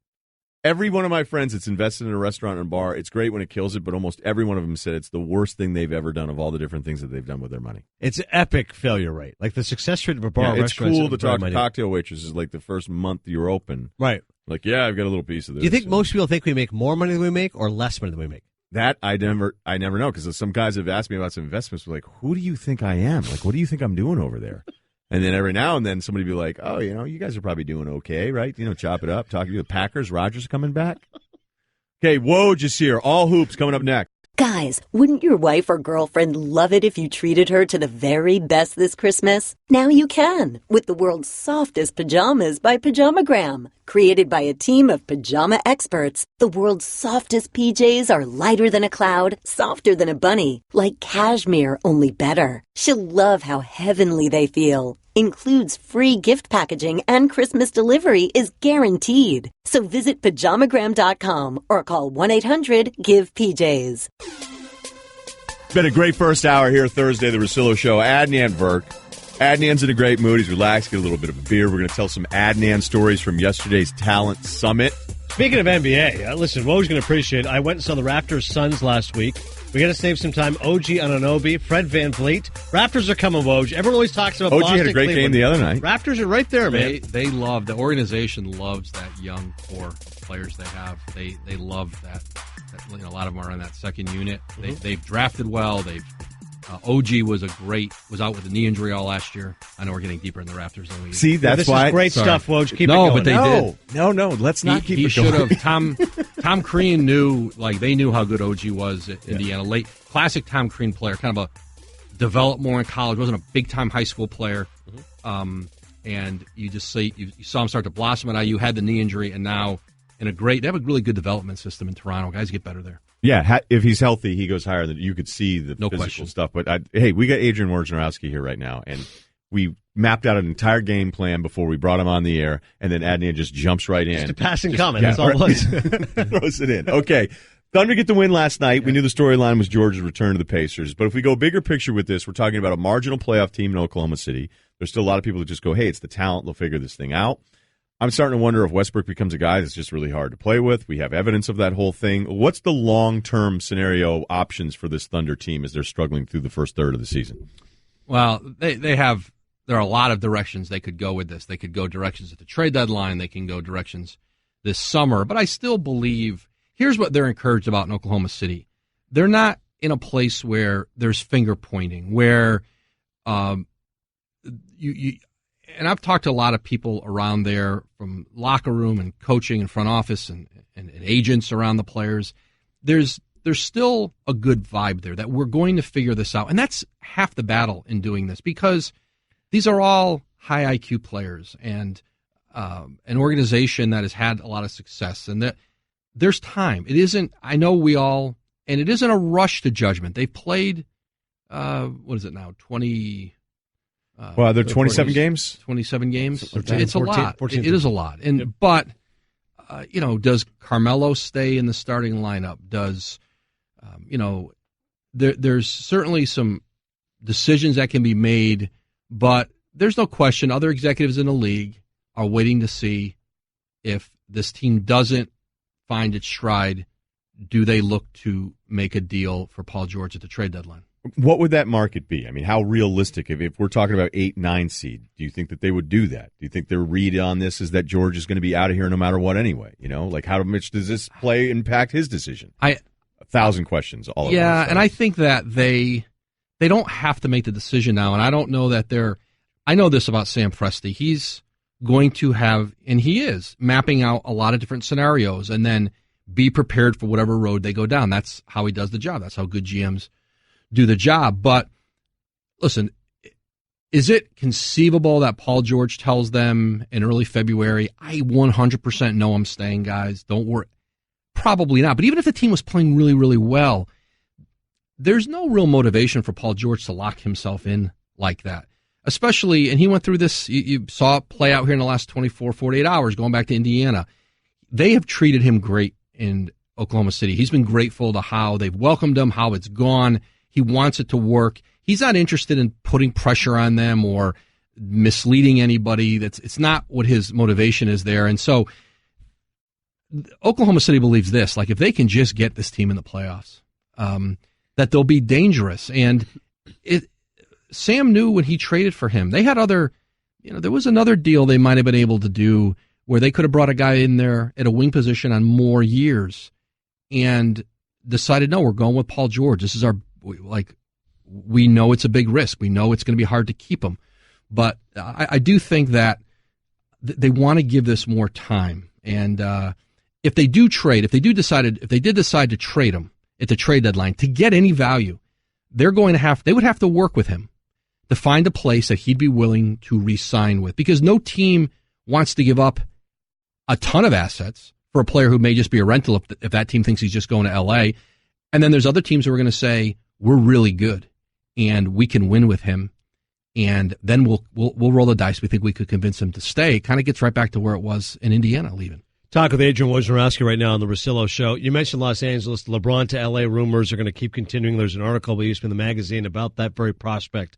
Every one of my friends that's invested in a restaurant and bar, it's great when it kills it, but almost every one of them said it's the worst thing they've ever done of all the different things that they've done with their money. It's an epic failure rate. Like the success rate of a bar or it's restaurant. It's cool to talk to cocktail waitresses like the first month you're open. Right. Like, yeah, I've got a little piece of this. Do you think most people think we make more money than we make or less money than we make? That I never know, because some guys have asked me about some investments. We're like, who do you think I am? Like, what do you think I'm doing over there? And then every now and then somebody will be like, oh, you guys are probably doing okay, right? Chop it up. Talking to the Packers. Rodgers coming back. Okay, Woj is here. All hoops coming up next. Guys, wouldn't your wife or girlfriend love it if you treated her to the very best this Christmas? Now you can, with the world's softest pajamas by Pajamagram. Created by a team of pajama experts, the world's softest PJs are lighter than a cloud, softer than a bunny, like cashmere, only better. She'll love how heavenly they feel. Includes free gift packaging and Christmas delivery is guaranteed. So visit pajamagram.com or call 1-800-GIVE-PJs. Been a great first hour here Thursday, the Russillo Show. Adnan Verk. Adnan's in a great mood. He's relaxed, get a little bit of a beer. We're going to tell some Adnan stories from yesterday's Talent Summit. Speaking of NBA, listen, Woj's going to appreciate it. I went and saw the Raptors Suns last week. We got to save some time. OG Anunoby, Fred VanVleet. Raptors are coming, Woj. Everyone always talks about OG Boston, had a great Cleveland. game the other night. Raptors are right there, man. They love, the organization loves that young core players they have. They love that a lot of them are in that second unit. They've drafted well. OG was out with a knee injury all last year. I know we're getting deeper in the Raptors than we. See, that's this why. Is great stuff, Woj. Keep it no, going. but they did. No. Let's not keep he it going. should have. Tom Crean knew, they knew how good OG was at Indiana. Late classic Tom Crean player, kind of a developed more in college. Wasn't a big time high school player. And you just see you saw him start to blossom at IU. Had the knee injury, and now they have a really good development system in Toronto. Guys get better there. Yeah, if he's healthy, he goes higher than you could see the physical question. stuff. But hey, we got Adrian Wojnarowski here right now, and we mapped out an entire game plan before we brought him on the air, and then Adnan just jumps right in. Just a passing comment. That's all it was. Throws it in. Okay. Thunder get the win last night. We knew the storyline was George's return to the Pacers. But if we go bigger picture with this, we're talking about a marginal playoff team in Oklahoma City. There's still a lot of people that just go, hey, it's the talent. They'll figure this thing out. I'm starting to wonder if Westbrook becomes a guy that's just really hard to play with. We have evidence of that whole thing. What's the long-term scenario options for this Thunder team as they're struggling through the first third of the season? Well, there are a lot of directions they could go with this. They could go directions at the trade deadline. They can go directions this summer. But I still believe, here's what they're encouraged about in Oklahoma City. They're not in a place where there's finger pointing, where and I've talked to a lot of people around there from locker room and coaching and front office and agents around the players. There's still a good vibe there that we're going to figure this out. And that's half the battle in doing this, because these are all high IQ players and an organization that has had a lot of success, and that there's time. It isn't, I know we all, and it isn't a rush to judgment. They've played, what is it now, 20... Well, they're 27 games? 27 games. It's 14, a lot. 14. It is a lot. But, does Carmelo stay in the starting lineup? Does, there's certainly some decisions that can be made, but there's no question other executives in the league are waiting to see if this team doesn't find its stride, do they look to make a deal for Paul George at the trade deadline? What would that market be? I mean, how realistic, if we're talking about 8-9 seed, do you think that they would do that? Do you think their read on this is that George is going to be out of here no matter what anyway? How much does this play impact his decision? 1,000 questions all at once. Yeah, and I think that they don't have to make the decision now, and I don't know that I know this about Sam Presti. He's going to have, and he is, mapping out a lot of different scenarios and then be prepared for whatever road they go down. That's how he does the job. That's how good GMs do the job. But listen, is it conceivable that Paul George tells them in early February, I 100% know I'm staying, guys, don't worry? Probably not. But even if the team was playing really, really well, there's no real motivation for Paul George to lock himself in like that. Especially, and he went through this, you saw it play out here in the last 24, 48 hours, going back to Indiana. They have treated him great in Oklahoma City. He's been grateful to how they've welcomed him, how it's gone. He wants it to work. He's not interested in putting pressure on them or misleading anybody. It's not what his motivation is there. And so Oklahoma City believes this, if they can just get this team in the playoffs, that they'll be dangerous. And Sam knew when he traded for him, they had there was another deal they might have been able to do where they could have brought a guy in there at a wing position on more years and decided, no, we're going with Paul George. This is we know it's a big risk. We know it's going to be hard to keep him. But I do think that they want to give this more time. And if they did decide to trade him at the trade deadline to get any value, they would have to work with him to find a place that he'd be willing to re-sign with, because no team wants to give up a ton of assets for a player who may just be a rental if that team thinks he's just going to L.A. And then there's other teams who are going to say, we're really good and we can win with him, and then we'll roll the dice. We think we could convince him to stay. It kind of gets right back to where it was in Indiana leaving. Talk with Adrian Wojnarowski right now on the Russillo Show. You mentioned Los Angeles. The LeBron to L.A. rumors are going to keep continuing. There's an article by ESPN the magazine about that very prospect.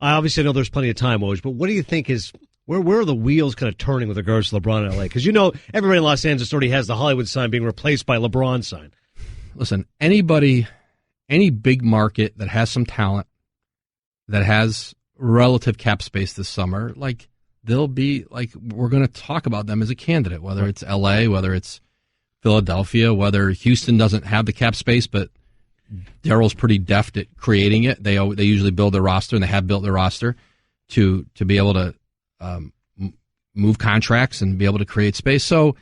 I obviously know there's plenty of time, Woj, but what do you think is where are the wheels kind of turning with regards to LeBron in L.A.? Because everybody in Los Angeles already has the Hollywood sign being replaced by LeBron sign. Listen, anybody any big market that has some talent, that has relative cap space this summer, like they'll be like, we're going to talk about them as a candidate, whether it's LA, whether it's Philadelphia, whether Houston doesn't have the cap space, but Daryl's pretty deft at creating it. They usually build their roster, and they have built their roster to be able to move contracts and be able to create space. So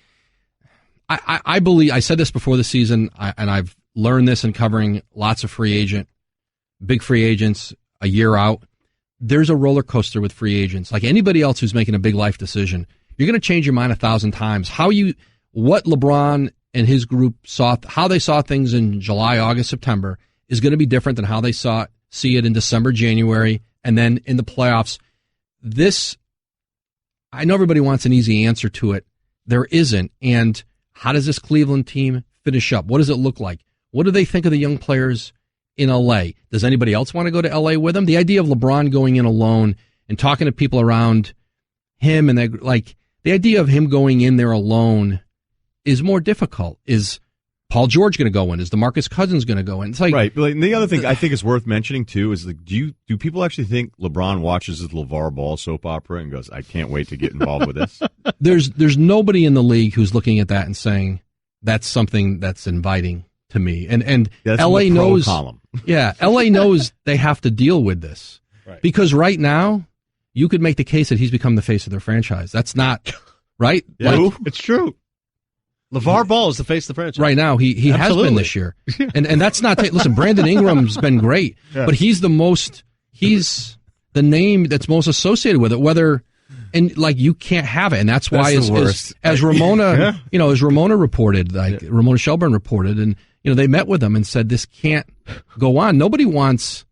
I believe, I said this before the season, and I've learned this in covering lots of big free agents a year out. There's a roller coaster with free agents. Like anybody else who's making a big life decision, you're going to change your mind 1,000 times. What LeBron and his group how they saw things in July, August, September is going to be different than how they see it in December, January, and then in the playoffs. I know everybody wants an easy answer to it. There isn't. And how does this Cleveland team finish up? What does it look like? What do they think of the young players in LA? Does anybody else want to go to LA with them? The idea of LeBron going in alone and talking to people around him, and the idea of him going in there alone is more difficult. Is Paul George going to go in? Is DeMarcus Cousins going to go in? It's like, right. And the other thing I think is worth mentioning too is do people actually think LeBron watches the LeVar Ball soap opera and goes, I can't wait to get involved with this? There's nobody in the league who's looking at that and saying that's something that's inviting to me. And LA knows, LA knows they have to deal with this, right? Because right now you could make the case that he's become the face of their franchise. That's not right. Yeah, it's true. LeVar Ball is the face of the franchise. Right now, he has been this year. And that's not... listen, Brandon Ingram's been great, but he's the name that's most associated with it, you can't have it. And that's why, as Ramona, as Ramona reported, Ramona Shelburne reported, and, they met with him and said, this can't go on. Nobody wants,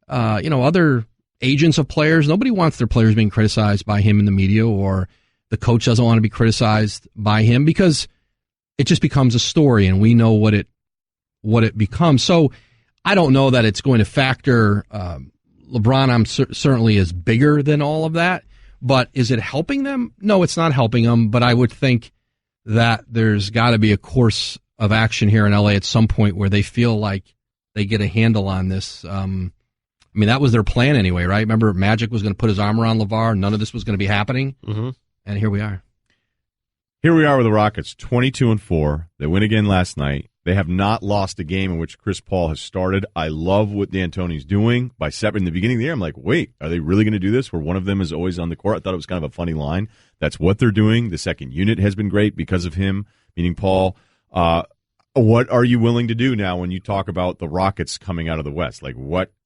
other agents of players, nobody wants their players being criticized by him in the media, or the coach doesn't want to be criticized by him, because it just becomes a story, and we know what it becomes. So I don't know that it's going to factor. LeBron, certainly is bigger than all of that, but is it helping them? No, it's not helping them. But I would think that there's got to be a course of action here in LA at some point where they feel like they get a handle on this. That was their plan anyway, right? Remember, Magic was going to put his arm around LeVar. None of this was going to be happening, and here we are. Here we are with the Rockets, 22-4. They win again last night. They have not lost a game in which Chris Paul has started. I love what D'Antoni's doing. In the beginning of the year, I'm like, wait, are they really going to do this where one of them is always on the court? I thought it was kind of a funny line. That's what they're doing. The second unit has been great because of him, meaning Paul. What are you willing to do now when you talk about the Rockets coming out of the West?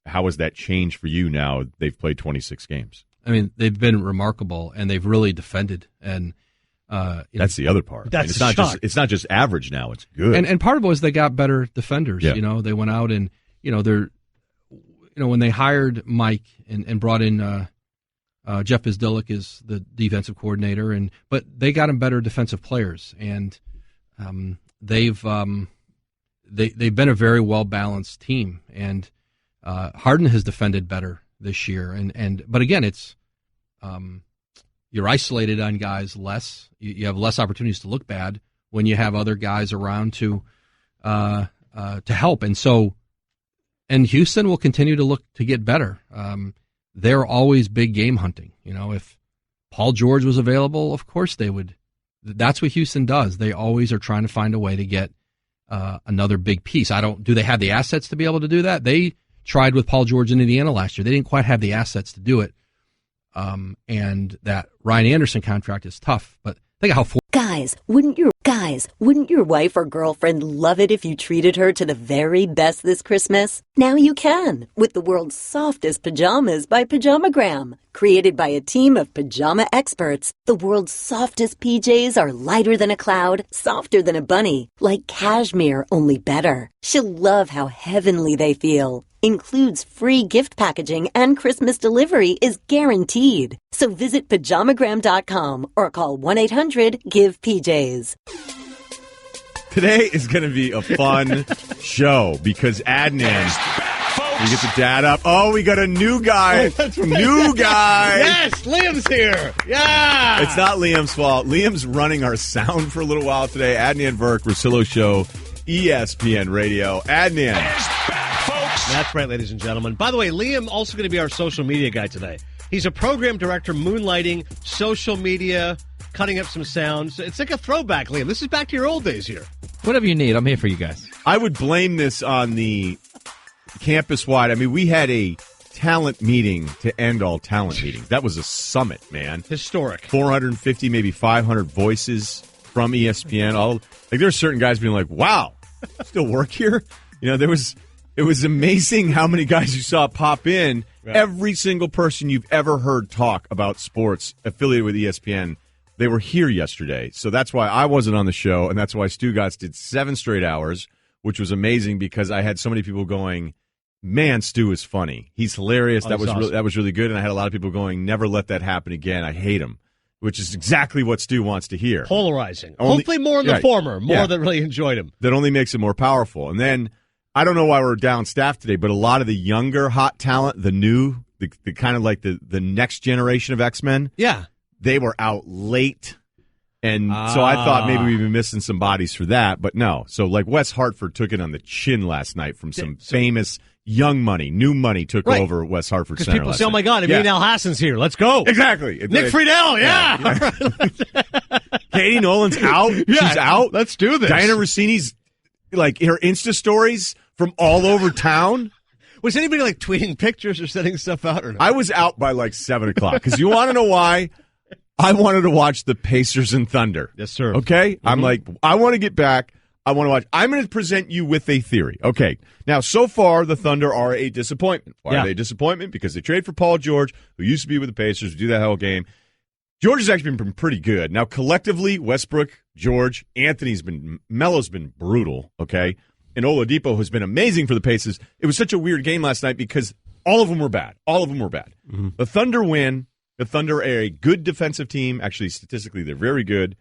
How has that changed for you now? They've played 26 games. They've been remarkable, and they've really defended, and that's the other part. It's not just average now; it's good. And part of it was they got better defenders. Yeah. They went out and when they hired Mike and brought in Jeff Izdilik as the defensive coordinator, but they got him better defensive players, and they've been a very well balanced team. And Harden has defended better this year, but again, it's. You're isolated on guys less. You have less opportunities to look bad when you have other guys around to help. And Houston will continue to look to get better. They're always big game hunting. If Paul George was available, of course they would. That's what Houston does. They always are trying to find a way to get another big piece. Do they have the assets to be able to do that? They tried with Paul George in Indiana last year. They didn't quite have the assets to do it. And that Ryan Anderson contract is tough, but think of how Guys, wouldn't your wife or girlfriend love it if you treated her to the very best this Christmas? Now you can, with the world's softest pajamas by Pajamagram. Created by a team of pajama experts, the world's softest PJs are lighter than a cloud, softer than a bunny, like cashmere, only better. She'll love how heavenly they feel. Includes free gift packaging, and Christmas delivery is guaranteed. So visit Pajamagram.com or call 1-800-GIVE-PJs. Today is going to be a fun show because Adnan... We get the dad up. Oh, we got a new guy. That's right. New guy. Yes, Liam's here. Yeah. It's not Liam's fault. Liam's running our sound for a little while today. Adnan Russillo Show, ESPN Radio. Adnan. That's right, ladies and gentlemen. By the way, Liam also going to be our social media guy today. He's a program director, moonlighting, social media, cutting up some sounds. It's like a throwback, Liam. This is back to your old days here. Whatever you need, I'm here for you guys. I would blame this on the campus-wide. I mean, we had a talent meeting to end all talent meetings. That was a summit, man. Historic. 450, maybe 500 voices from ESPN. There's certain guys being like, wow, still work here? You know, it was amazing how many guys you saw pop in. Right. Every single person you've ever heard talk about sports affiliated with ESPN, they were here yesterday. So that's why I wasn't on the show, and that's why Stu Gatz did 7 straight hours, which was amazing because I had so many people going, man, Stu is funny. He's hilarious. That was awesome. That was really good. And I had a lot of people going, never let that happen again. I hate him, which is exactly what Stu wants to hear. Polarizing. Hopefully more in the former, more that really enjoyed him. That only makes it more powerful. And then I don't know why we're down staff today, but a lot of the younger hot talent, the kind of like the next generation of X-Men, they were out late. And so I thought maybe we'd be missing some bodies for that, but no. So like Wes Hartford took it on the chin last night from some famous young money, new money took over West Hartford Center. Because people say, oh my God, Emil Hassan's here. Let's go. Exactly. Nick Friedel, Katie Nolan's out. She's out. Let's do this. Diana Rossini's, like, her Insta stories from all over town. Was anybody, like, tweeting pictures or sending stuff out or not? I was out by, like, 7 o'clock. Because you want to know why? I wanted to watch the Pacers and Thunder. Yes, sir. Okay? Mm-hmm. I'm like, I want to get back. I want to watch. I'm going to present you with a theory. Okay. Now, so far, the Thunder are a disappointment. Why are they a disappointment? Because they trade for Paul George, who used to be with the Pacers, do that whole game. George has actually been pretty good. Now, collectively, Westbrook, George, Melo's been brutal, okay? And Oladipo has been amazing for the Pacers. It was such a weird game last night because all of them were bad. Mm-hmm. The Thunder win. The Thunder are a good defensive team. Actually, statistically, they're very good.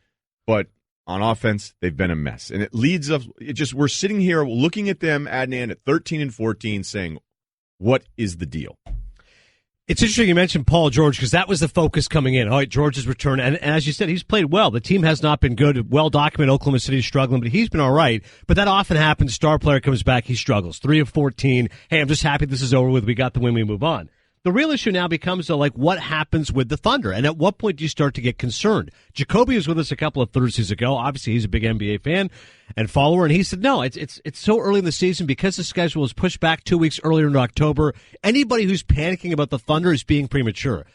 But on offense, they've been a mess. And it leads us, we're sitting here looking at them, Adnan, at 13 and 14, saying, what is the deal? It's interesting you mentioned Paul George because that was the focus coming in. All right, George's return. And as you said, he's played well. The team has not been good. Well documented, Oklahoma City struggling, but he's been all right. But that often happens. Star player comes back, he struggles. 3 of 14. Hey, I'm just happy this is over with. We got the win, we move on. The real issue now becomes, though, like, what happens with the Thunder? And at what point do you start to get concerned? Jacoby was with us a couple of Thursdays ago. Obviously, he's a big NBA fan and follower, and he said, no, it's so early in the season because the schedule is pushed back 2 weeks earlier in October. Anybody who's panicking about the Thunder is being premature.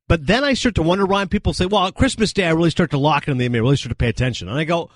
But then I start to wonder, Ryan, people say, well, Christmas Day, I really start to lock in and they may really start to pay attention. And I go,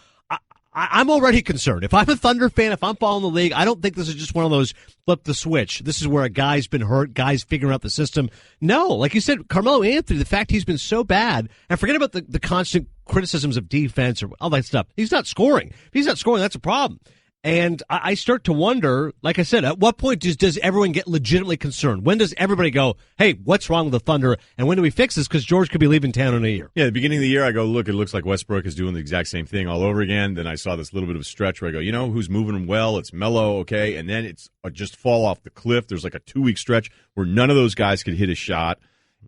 I'm already concerned. If I'm a Thunder fan, if I'm following the league, I don't think this is just one of those flip the switch. This is where a guy's been hurt, guys figuring out the system. No, like you said, Carmelo Anthony, the fact he's been so bad, and forget about the constant criticisms of defense or all that stuff. He's not scoring. If he's not scoring, that's a problem. And I start to wonder, like I said, at what point does everyone get legitimately concerned? When does everybody go, hey, what's wrong with the Thunder? And when do we fix this? Because George could be leaving town in a year. Yeah, at the beginning of the year, I go, look, it looks like Westbrook is doing the exact same thing all over again. Then I saw this little bit of a stretch where I go, you know who's moving well? It's Melo, okay? And then it's just fall off the cliff. There's like a 2-week stretch where none of those guys could hit a shot.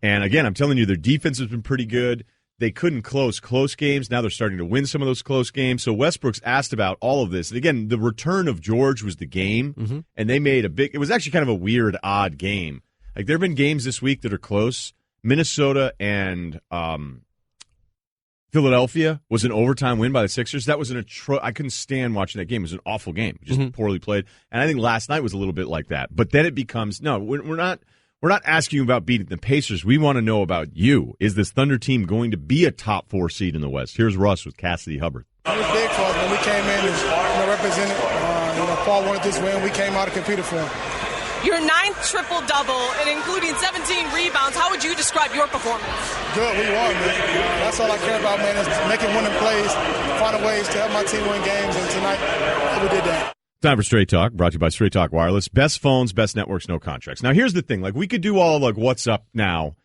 And again, I'm telling you, their defense has been pretty good. They couldn't close games. Now they're starting to win some of those close games. So Westbrook's asked about all of this. And again, the return of George was the game, and they made it was actually kind of a weird, odd game. Like, there have been games this week that are close. Minnesota and Philadelphia was an overtime win by the Sixers. That was I couldn't stand watching that game. It was an awful game, just poorly played. And I think last night was a little bit like that. But then it becomes, no, we're not asking you about beating the Pacers. We want to know about you. Is this Thunder team going to be a top 4 seed in the West? Here's Russ with Cassidy Hubbard. It was big for us when we came in and represented. Paul wanted this win. We came out and competed for him. Your 9th triple-double, and including 17 rebounds. How would you describe your performance? Good. We won, man. That's all I care about, man, is making winning plays, finding ways to help my team win games, and tonight we did that. Time for Straight Talk, brought to you by Straight Talk Wireless. Best phones, best networks, no contracts. Now, here's the thing. Like, we could do all, like, what's up now,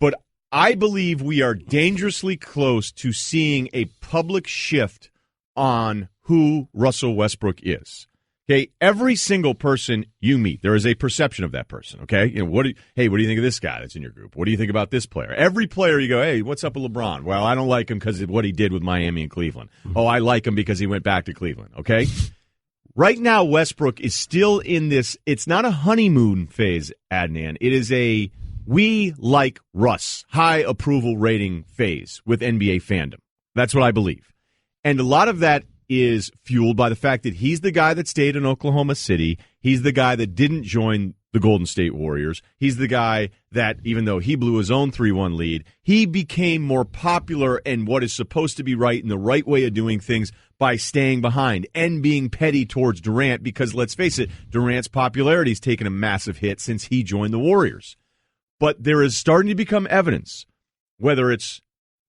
but I believe we are dangerously close to seeing a public shift on who Russell Westbrook is. Okay, every single person you meet, there is a perception of that person, okay? You know, what do you think of this guy that's in your group? What do you think about this player? Every player you go, hey, what's up with LeBron? Well, I don't like him because of what he did with Miami and Cleveland. Oh, I like him because he went back to Cleveland, okay? Right now, Westbrook is still in this. It's not a honeymoon phase, Adnan. It is a we like Russ, high approval rating phase with NBA fandom. That's what I believe. And a lot of that is fueled by the fact that he's the guy that stayed in Oklahoma City. He's the guy that didn't join the Golden State Warriors. He's the guy that, even though he blew his own 3-1 lead, he became more popular and what is supposed to be right and the right way of doing things by staying behind and being petty towards Durant because, let's face it, Durant's popularity has taken a massive hit since he joined the Warriors. But there is starting to become evidence, whether it's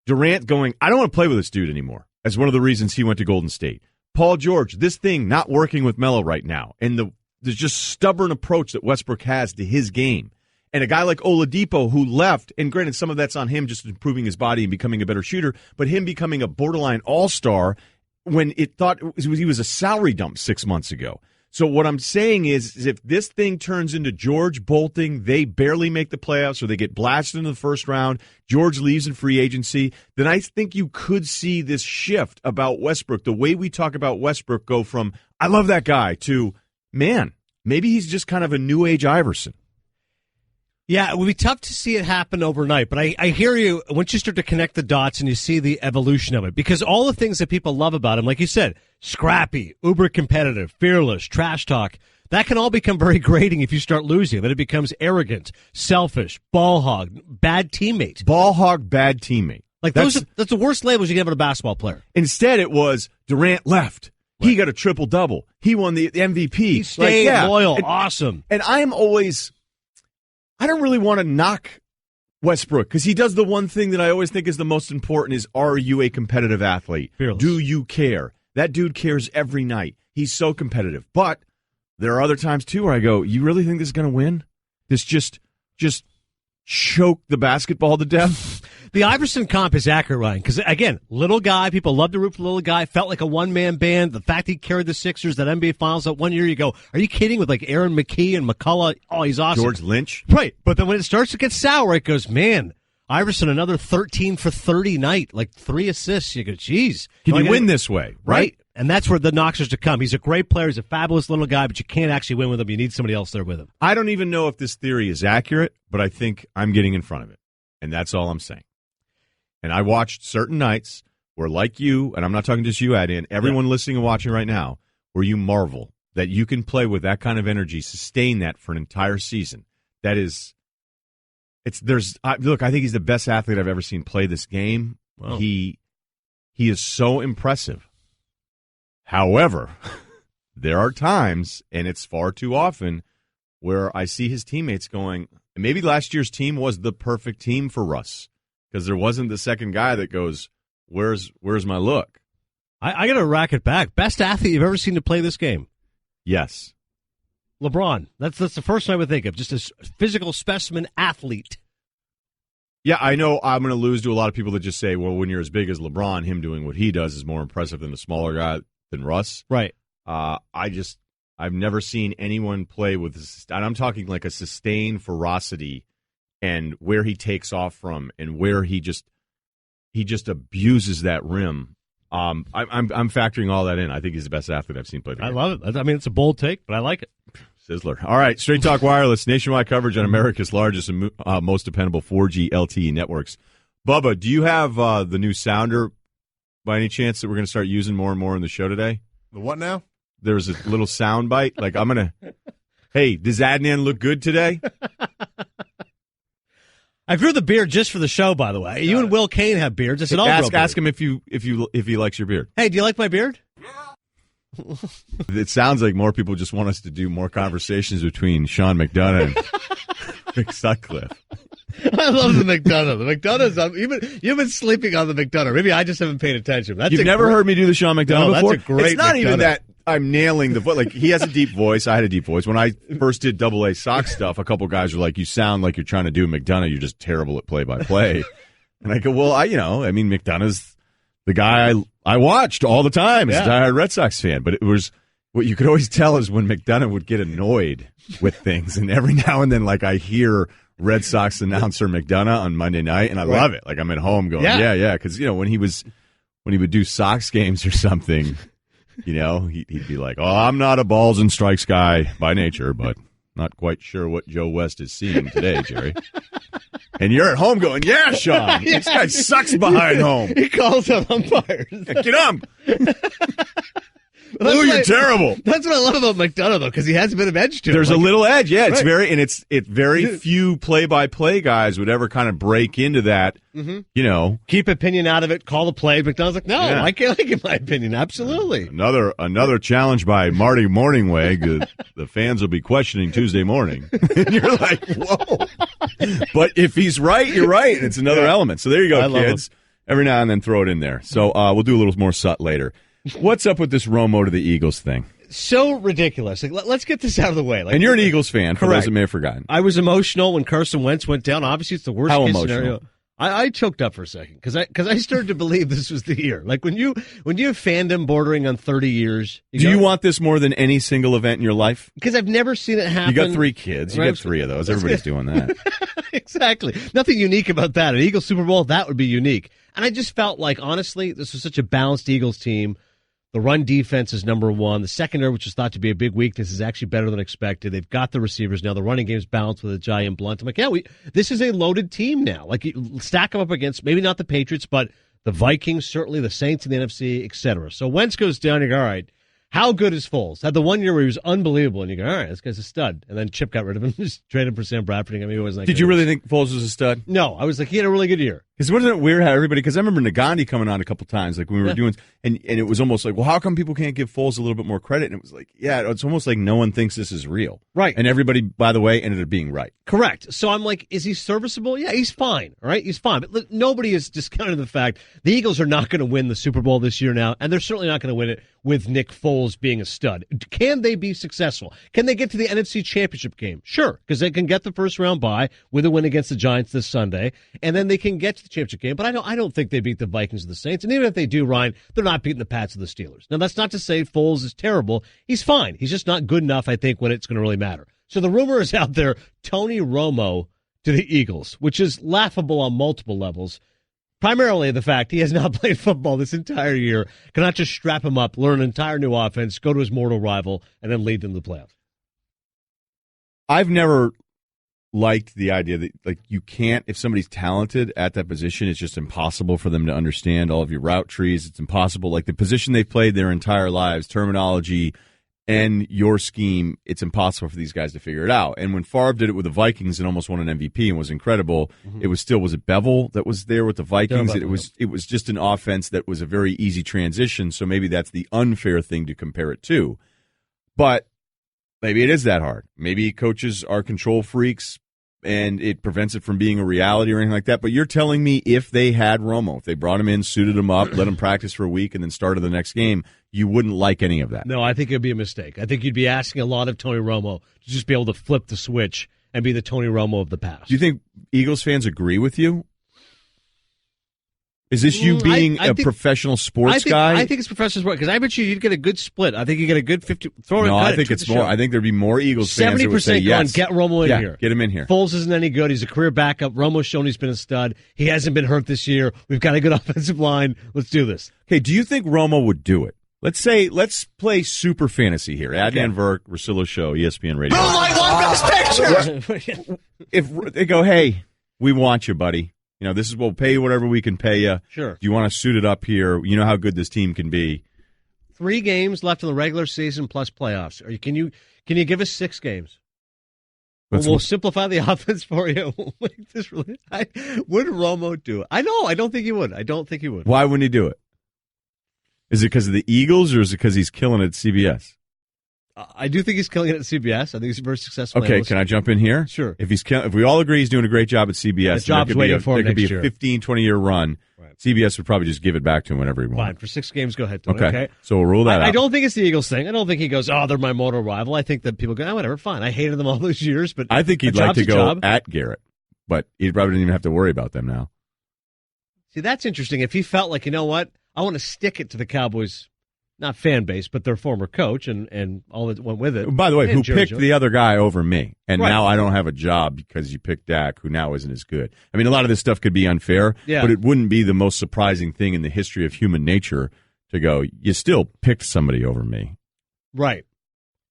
Durant going, I don't want to play with this dude anymore, as one of the reasons he went to Golden State. Paul George, this thing not working with Melo right now, and there's just stubborn approach that Westbrook has to his game. And a guy like Oladipo who left, and granted some of that's on him just improving his body and becoming a better shooter, but him becoming a borderline all-star when it thought he was a salary dump 6 months ago. So what I'm saying is if this thing turns into George bolting, they barely make the playoffs or they get blasted in the first round, George leaves in free agency, then I think you could see this shift about Westbrook. The way we talk about Westbrook go from, I love that guy, to, man, maybe he's just kind of a new age Iverson. Yeah, it would be tough to see it happen overnight, but I hear you once you start to connect the dots and you see the evolution of it. Because all the things that people love about him, like you said, scrappy, uber competitive, fearless, trash talk, that can all become very grating if you start losing. Then it becomes arrogant, selfish, ball hog, bad teammate. Ball hog, bad teammate. Like that's the worst labels you can have on a basketball player. Instead, it was Durant left. Right. He got a triple-double. He won the MVP. He stayed loyal. Awesome. And I'm always... I don't really want to knock Westbrook because he does the one thing that I always think is the most important is, are you a competitive athlete? Fearless. Do you care? That dude cares every night. He's so competitive. But there are other times, too, where I go, you really think this is going to win? This just choke the basketball to death? The Iverson comp is accurate, Ryan, because, again, little guy, people love to root for the little guy, felt like a one-man band. The fact he carried the Sixers, that NBA Finals that one year, you go, are you kidding, with like Aaron McKee and McCullough? Oh, he's awesome. George Lynch. Right, but then when it starts to get sour, it goes, man, Iverson, another 13 for 30 night, like 3 assists. You go, geez. Can you win this way, right? And that's where the knocks are to come. He's a great player. He's a fabulous little guy, but you can't actually win with him. You need somebody else there with him. I don't even know if this theory is accurate, but I think I'm getting in front of it, and that's all I'm saying. And I watched certain nights where, like you, and I'm not talking just you, Adnan, everyone listening and watching right now, where you marvel that you can play with that kind of energy, sustain that for an entire season. That is, look, I think he's the best athlete I've ever seen play this game. Wow. He is so impressive. However, there are times, and it's far too often, where I see his teammates going, and maybe last year's team was the perfect team for Russ. Because there wasn't the second guy that goes, where's my look? I got to rack it back. Best athlete you've ever seen to play this game? Yes. LeBron. That's the first one I would think of. Just a physical specimen athlete. Yeah, I know I'm going to lose to a lot of people that just say, well, when you're as big as LeBron, him doing what he does is more impressive than a smaller guy than Russ. Right. I've never seen anyone play with, and I'm talking like a sustained ferocity and where he takes off from, and where he just abuses that rim. I'm factoring all that in. I think he's the best athlete I've seen play the game. I love it. I mean, it's a bold take, but I like it. Sizzler. All right, Straight Talk Wireless, nationwide coverage on America's largest and most dependable 4G LTE networks. Bubba, do you have the new sounder by any chance that we're going to start using more and more in the show today? The what now? There's a little sound bite. Like, I'm going to, hey, does Adnan look good today? I grew the beard just for the show, by the way. You and Will Kane have beards. I said, ask him if he likes your beard. Hey, do you like my beard? Yeah. It sounds like more people just want us to do more conversations between Sean McDonough and Rick Sutcliffe. I love the McDonough. The McDonough's you've been sleeping on the McDonough. Maybe I just haven't paid attention. You've never heard me do the Sean McDonough before? That's a great It's not McDonough. even that I'm nailing the voice. Like, he has a deep voice. I had a deep voice. When I first did AA Sox stuff, a couple guys were like, you sound like you're trying to do McDonough. You're just terrible at play-by-play. And I go, well, McDonough's the guy I watched all the time as a diehard Red Sox fan. But it was, what you could always tell is when McDonough would get annoyed with things. And every now and then, like, I hear Red Sox announcer McDonough on Monday night, and I love it. Like, I'm at home going, yeah. Because, when he would do Sox games or something, You know, he'd be like, "Oh, I'm not a balls and strikes guy by nature, but not quite sure what Joe West is seeing today, Jerry." And you're at home going, "Yeah, Sean, this guy sucks behind home." He calls out umpires. Get him. Oh, you're terrible. That's what I love about McDonough, though, because he has a bit of edge to him. There's a little edge, yeah. It's right. It's very few play-by-play guys would ever kind of break into that. Mm-hmm. You know, keep opinion out of it. Call the play. McDonough's like, no, I can't give my opinion. Absolutely. Another challenge by Marty Morningweg. The fans will be questioning Tuesday morning. And you're like, whoa. But if he's right, you're right. It's another element. So there you go, kids. Every now and then throw it in there. So we'll do a little more Sut later. What's up with this Romo to the Eagles thing? So ridiculous. Like, let's get this out of the way. And you're an Eagles fan, for correct. those that may have forgotten. I was emotional when Carson Wentz went down. Obviously, it's the worst case emotional? scenario. I choked up for a second because I started to believe this was the year. Like when you have fandom bordering on 30 years. Do you want this more than any single event in your life? Because I've never seen it happen. You got 3 kids. You got 3 of those. Everybody's doing that. Exactly. Nothing unique about that. An Eagles Super Bowl, that would be unique. And I just felt like, honestly, this was such a balanced Eagles team. The run defense is number one. The secondary, which was thought to be a big weakness, is actually better than expected. They've got the receivers now. The running game's balanced with Ajayi and Blunt. I'm like, this is a loaded team now. Like, you stack them up against maybe not the Patriots, but the Vikings, certainly the Saints in the NFC, etc. So Wentz goes down. You go, all right, how good is Foles? Had the 1 year where he was unbelievable, and you go, all right, this guy's a stud. And then Chip got rid of him, just traded him for Sam Bradford. I mean, it was like, did you really think Foles was a stud? No, I was like, he had a really good year. Because wasn't it weird how everybody? Because I remember Nagandi coming on a couple times, like when we were doing, and it was almost like, well, how come people can't give Foles a little bit more credit? And it was like, yeah, it's almost like no one thinks this is real, right? And everybody, by the way, ended up being right. Correct. So I'm like, is he serviceable? Yeah, he's fine. All right, he's fine. But look, nobody is discounting the fact the Eagles are not going to win the Super Bowl this year now, and they're certainly not going to win it with Nick Foles being a stud. Can they be successful? Can they get to the NFC Championship game? Sure, because they can get the first round bye with a win against the Giants this Sunday, and then they can get to the championship game. But I don't think they beat the Vikings or the Saints. And even if they do, Ryan, they're not beating the Pats or the Steelers. Now, that's not to say Foles is terrible. He's fine. He's just not good enough, I think, when it's going to really matter. So the rumor is out there, Tony Romo to the Eagles, which is laughable on multiple levels. Primarily the fact he has not played football this entire year, cannot just strap him up, learn an entire new offense, go to his mortal rival, and then lead them to the playoffs. I've never liked the idea that, like, you can't, if somebody's talented at that position, it's just impossible for them to understand all of your route trees. It's impossible. Like, the position they've played their entire lives, terminology, and your scheme, it's impossible for these guys to figure it out. And when Favre did it with the Vikings and almost won an MVP and was incredible, it was it Bevel that was there with the Vikings? It was just an offense that was a very easy transition, so maybe that's the unfair thing to compare it to. But maybe it is that hard. Maybe coaches are control freaks, and it prevents it from being a reality or anything like that. But you're telling me if they had Romo, if they brought him in, suited him up, let him practice for a week, and then started the next game, you wouldn't like any of that? No, I think it would be a mistake. I think you'd be asking a lot of Tony Romo to just be able to flip the switch and be the Tony Romo of the past. Do you think Eagles fans agree with you? Is this you being a professional sports guy? I think it's professional sports because I bet you'd get a good split. I think you get a good 50. No, I think it's more. I think there'd be more Eagles fans that would say yes. Get Romo in here. Get him in here. Foles isn't any good. He's a career backup. Romo's shown he's been a stud. He hasn't been hurt this year. We've got a good offensive line. Let's do this. Okay, do you think Romo would do it? Let's play super fantasy here. Adnan Russillo Show, ESPN Radio. Best picture. If they go, hey, we want you, buddy. You know, this is we'll pay you whatever we can pay you. Sure. Do you want to suit it up here? You know how good this team can be. 3 games left in the regular season plus playoffs. Can you give us 6 games? We'll simplify the offense for you. Would Romo do it? I know. I don't think he would. Why wouldn't he do it? Is it because of the Eagles or is it because he's killing it at CBS? I do think he's killing it at CBS. I think he's a very successful. Okay, can I jump in here? Sure. If we all agree he's doing a great job at CBS, the job's waiting for him there could next be a year. 15, 20-year run. Right. CBS would probably just give it back to him whenever he wants. Fine, for 6 games, go ahead. Okay, so we'll rule that out. I don't think it's the Eagles thing. I don't think he goes, they're my mortal rival. I think that people go, whatever, fine. I hated them all those years, but I think he'd like to go at Garrett, but he probably didn't even have to worry about them now. See, that's interesting. If he felt like, you know what, I want to stick it to the Cowboys. Not fan base, but their former coach and all that went with it. By the way, who picked the other guy over me? And right. Now I don't have a job because you picked Dak, who now isn't as good. I mean, a lot of this stuff could be unfair, but it wouldn't be the most surprising thing in the history of human nature to go, you still picked somebody over me. Right.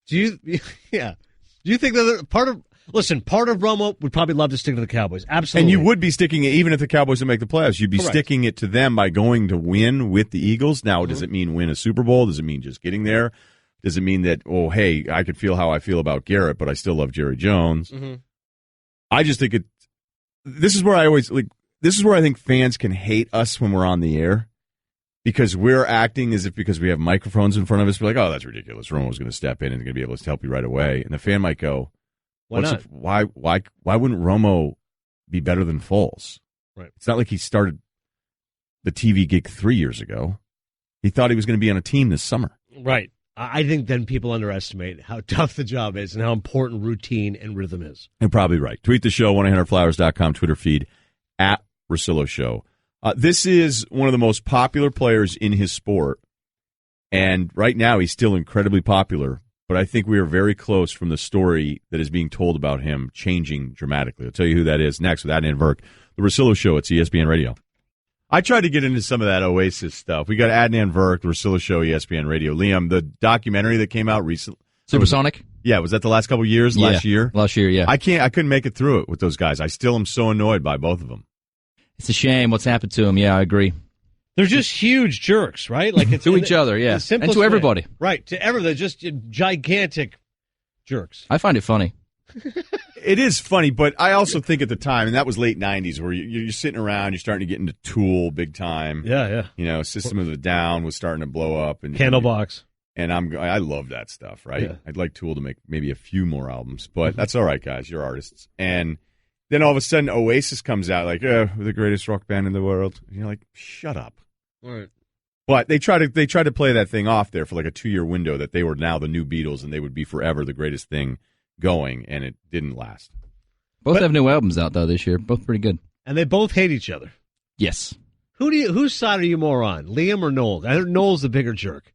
Do you think that part of Romo would probably love to stick to the Cowboys? Absolutely. And you would be sticking it, even if the Cowboys don't make the playoffs, you'd be Correct. sticking it to them by going to win with the Eagles. Now, does it mean win a Super Bowl? Does it mean just getting there? Does it mean that, oh, hey, I could feel how I feel about Garrett, but I still love Jerry Jones? Mm-hmm. I just think this is where I think fans can hate us when we're on the air, because we're acting as if because we have microphones in front of us, we're like, oh, that's ridiculous. Romo's going to step in and going to be able to help you right away. And the fan might go, why not? Why wouldn't Romo be better than Foles? Right. It's not like he started the TV gig 3 years ago. He thought he was going to be on a team this summer. Right. I think then people underestimate how tough the job is and how important routine and rhythm is. You're probably right. Tweet the show, 1-800-Flowers.com, Twitter feed, @Russillo Show. This is one of the most popular players in his sport, and right now he's still incredibly popular, but I think we are very close from the story that is being told about him changing dramatically. I'll tell you who that is next with Adnan Verk. The Russillo Show, it's ESPN Radio. I tried to get into some of that Oasis stuff. We got Adnan Verk, the Russillo Show, ESPN Radio. Liam, the documentary that came out recently. Supersonic? Was that the last couple of years? Yeah, last year? Last year, yeah. I couldn't make it through it with those guys. I still am so annoyed by both of them. It's a shame what's happened to him. Yeah, I agree. They're just huge jerks, right? Like it's to each other, yeah. And to everybody. Way. Right, to everyone. They're just gigantic jerks. I find it funny. It is funny, but I also think at the time, and that was late 90s, where you're sitting around, you're starting to get into Tool big time. Yeah. You know, System of a Down was starting to blow up. And Candlebox. And I love that stuff, right? Yeah. I'd like Tool to make maybe a few more albums, but that's all right, guys. You're artists. And then all of a sudden, Oasis comes out like, we're the greatest rock band in the world. And you're like, shut up. Right. But they tried to play that thing off there for like a 2-year window that they were now the new Beatles and they would be forever the greatest thing going, and it didn't last. Both have new albums out though this year. Both pretty good. And they both hate each other. Yes. Whose side are you more on, Liam or Noel? I think Noel's the bigger jerk.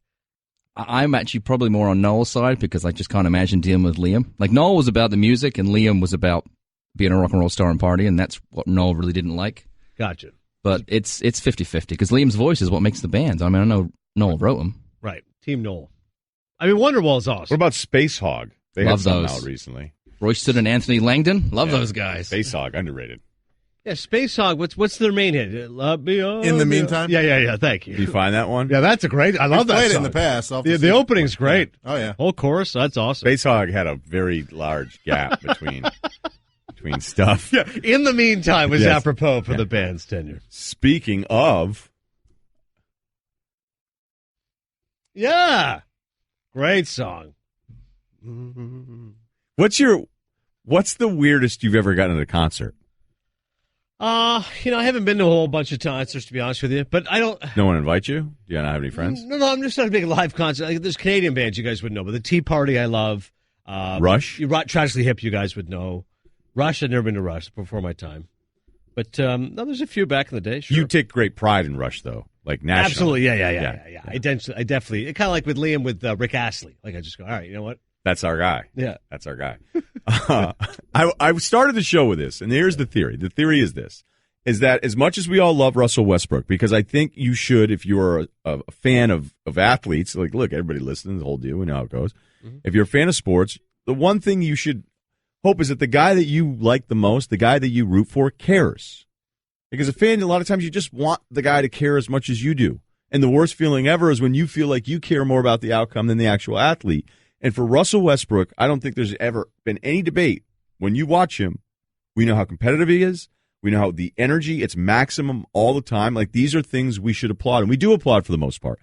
I'm actually probably more on Noel's side because I just can't imagine dealing with Liam. Like Noel was about the music and Liam was about being a rock and roll star and party, and that's what Noel really didn't like. Gotcha. But it's 50-50 because Liam's voice is what makes the bands. I mean, I know Noel wrote them. Right. Team Noel. I mean, Wonderwall's awesome. What about Space Hog? They Love had some those out recently. Royston and Anthony Langdon. Love those guys. Space Hog, underrated. Yeah, Space Hog. What's their main hit? Love me on. In the Meantime? Yeah. Thank you. Did you find that one? Yeah, that's a great. I love that played it song. in the past. The opening's great. Oh, yeah. Whole chorus. That's awesome. Space Hog had a very large gap between stuff. Yeah. In the Meantime was Yes. apropos for the band's tenure. Speaking of, Yeah. Great song. what's the weirdest you've ever gotten at a concert? I haven't been to a whole bunch of concerts, to be honest with you, but I don't. No one invite you? Do you not have any friends? No, I'm just not a big live concert. Like, there's Canadian bands you guys would know, but the Tea Party I love. Rush? Tragically Hip you guys would know. Rush, I'd never been to Rush before my time. But no, there's a few back in the day, sure. You take great pride in Rush, though, like nationally. Absolutely, yeah. I definitely, kind of like with Liam with Rick Astley. Like, I just go, all right, you know what? That's our guy. Yeah. That's our guy. I started the show with this, and here's the theory. The theory is this, is that as much as we all love Russell Westbrook, because I think you should, if you're a fan of athletes, like, look, everybody listening, the whole deal, we know how it goes. Mm-hmm. If you're a fan of sports, the one thing you should hope is that the guy that you like the most, the guy that you root for, cares. Because a fan, a lot of times you just want the guy to care as much as you do. And the worst feeling ever is when you feel like you care more about the outcome than the actual athlete. And for Russell Westbrook, I don't think there's ever been any debate. When you watch him, we know how competitive he is. We know how the energy, it's maximum all the time. Like, these are things we should applaud, and we do applaud for the most part.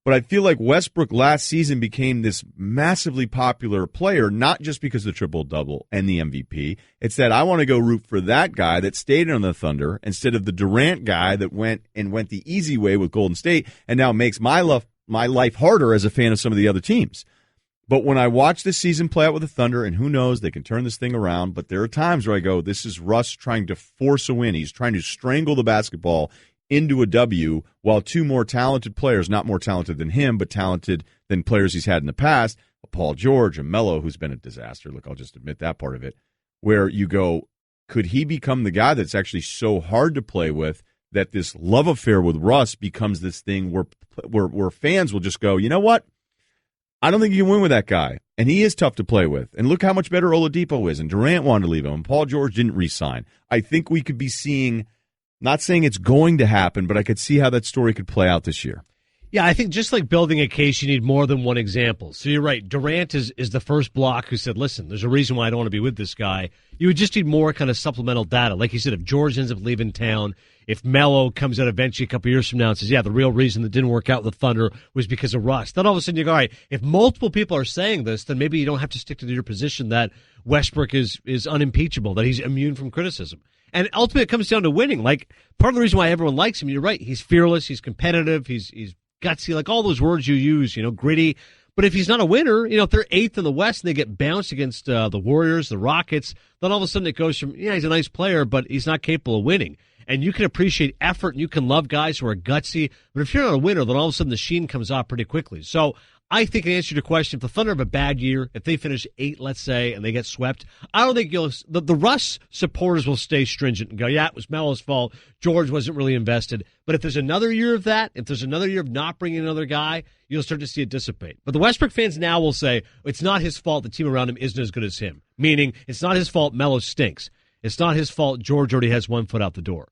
But I feel like Westbrook last season became this massively popular player, not just because of the triple-double and the MVP. It's that I want to go root for that guy that stayed on the Thunder instead of the Durant guy that went the easy way with Golden State and now makes my life harder as a fan of some of the other teams. But when I watch this season play out with the Thunder, and who knows, they can turn this thing around, but there are times where I go, this is Russ trying to force a win. He's trying to strangle the basketball into a W, while two more talented players, not more talented than him, but talented than players he's had in the past, Paul George, and Melo, who's been a disaster. Look, I'll just admit that part of it, where you go, could he become the guy that's actually so hard to play with that this love affair with Russ becomes this thing where fans will just go, you know what? I don't think you can win with that guy. And he is tough to play with. And look how much better Oladipo is. And Durant wanted to leave him. And Paul George didn't re-sign. I think we could be seeing, not saying it's going to happen, but I could see how that story could play out this year. Yeah, I think just like building a case, you need more than one example. So you're right. Durant is the first block who said, listen, there's a reason why I don't want to be with this guy. You would just need more kind of supplemental data. Like you said, if George ends up leaving town, if Melo comes out eventually a couple years from now and says, yeah, the real reason that didn't work out with the Thunder was because of Russ, then all of a sudden you go, all right, if multiple people are saying this, then maybe you don't have to stick to your position that Westbrook is unimpeachable, that he's immune from criticism. And ultimately it comes down to winning. Like, part of the reason why everyone likes him, you're right, he's fearless, he's competitive, he's gutsy, like all those words you use, gritty. But if he's not a winner, if they're 8th in the West and they get bounced against the Warriors, the Rockets, then all of a sudden it goes from, yeah, he's a nice player, but he's not capable of winning. And you can appreciate effort and you can love guys who are gutsy. But if you're not a winner, then all of a sudden the sheen comes off pretty quickly. So I think in answer to your question, if the Thunder have a bad year, if they finish 8, let's say, and they get swept, I don't think the Russ supporters will stay stringent and go, yeah, it was Melo's fault. George wasn't really invested. But if there's another year of that, if there's another year of not bringing another guy, you'll start to see it dissipate. But the Westbrook fans now will say, it's not his fault the team around him isn't as good as him. Meaning, it's not his fault Melo stinks. It's not his fault George already has one foot out the door.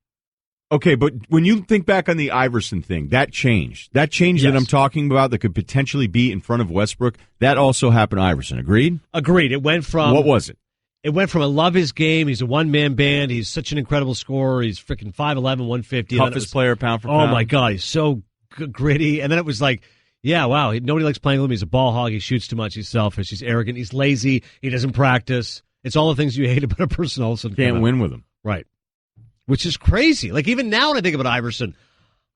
Okay, but when you think back on the Iverson thing, that changed. That change that I'm talking about that could potentially be in front of Westbrook, that also happened to Iverson. Agreed? Agreed. It went from... What was it? It went from I love his game, he's a one-man band, he's such an incredible scorer, he's freaking 5'11", 150. Toughest player pound for pound. Oh, my God, he's so gritty. And then it was like, yeah, wow, nobody likes playing with him. He's a ball hog, he shoots too much, he's selfish, he's arrogant, he's lazy, he doesn't practice. It's all the things you hate about a person all of a sudden. Can't win with him. Right. Which is crazy. Like, even now when I think about Iverson,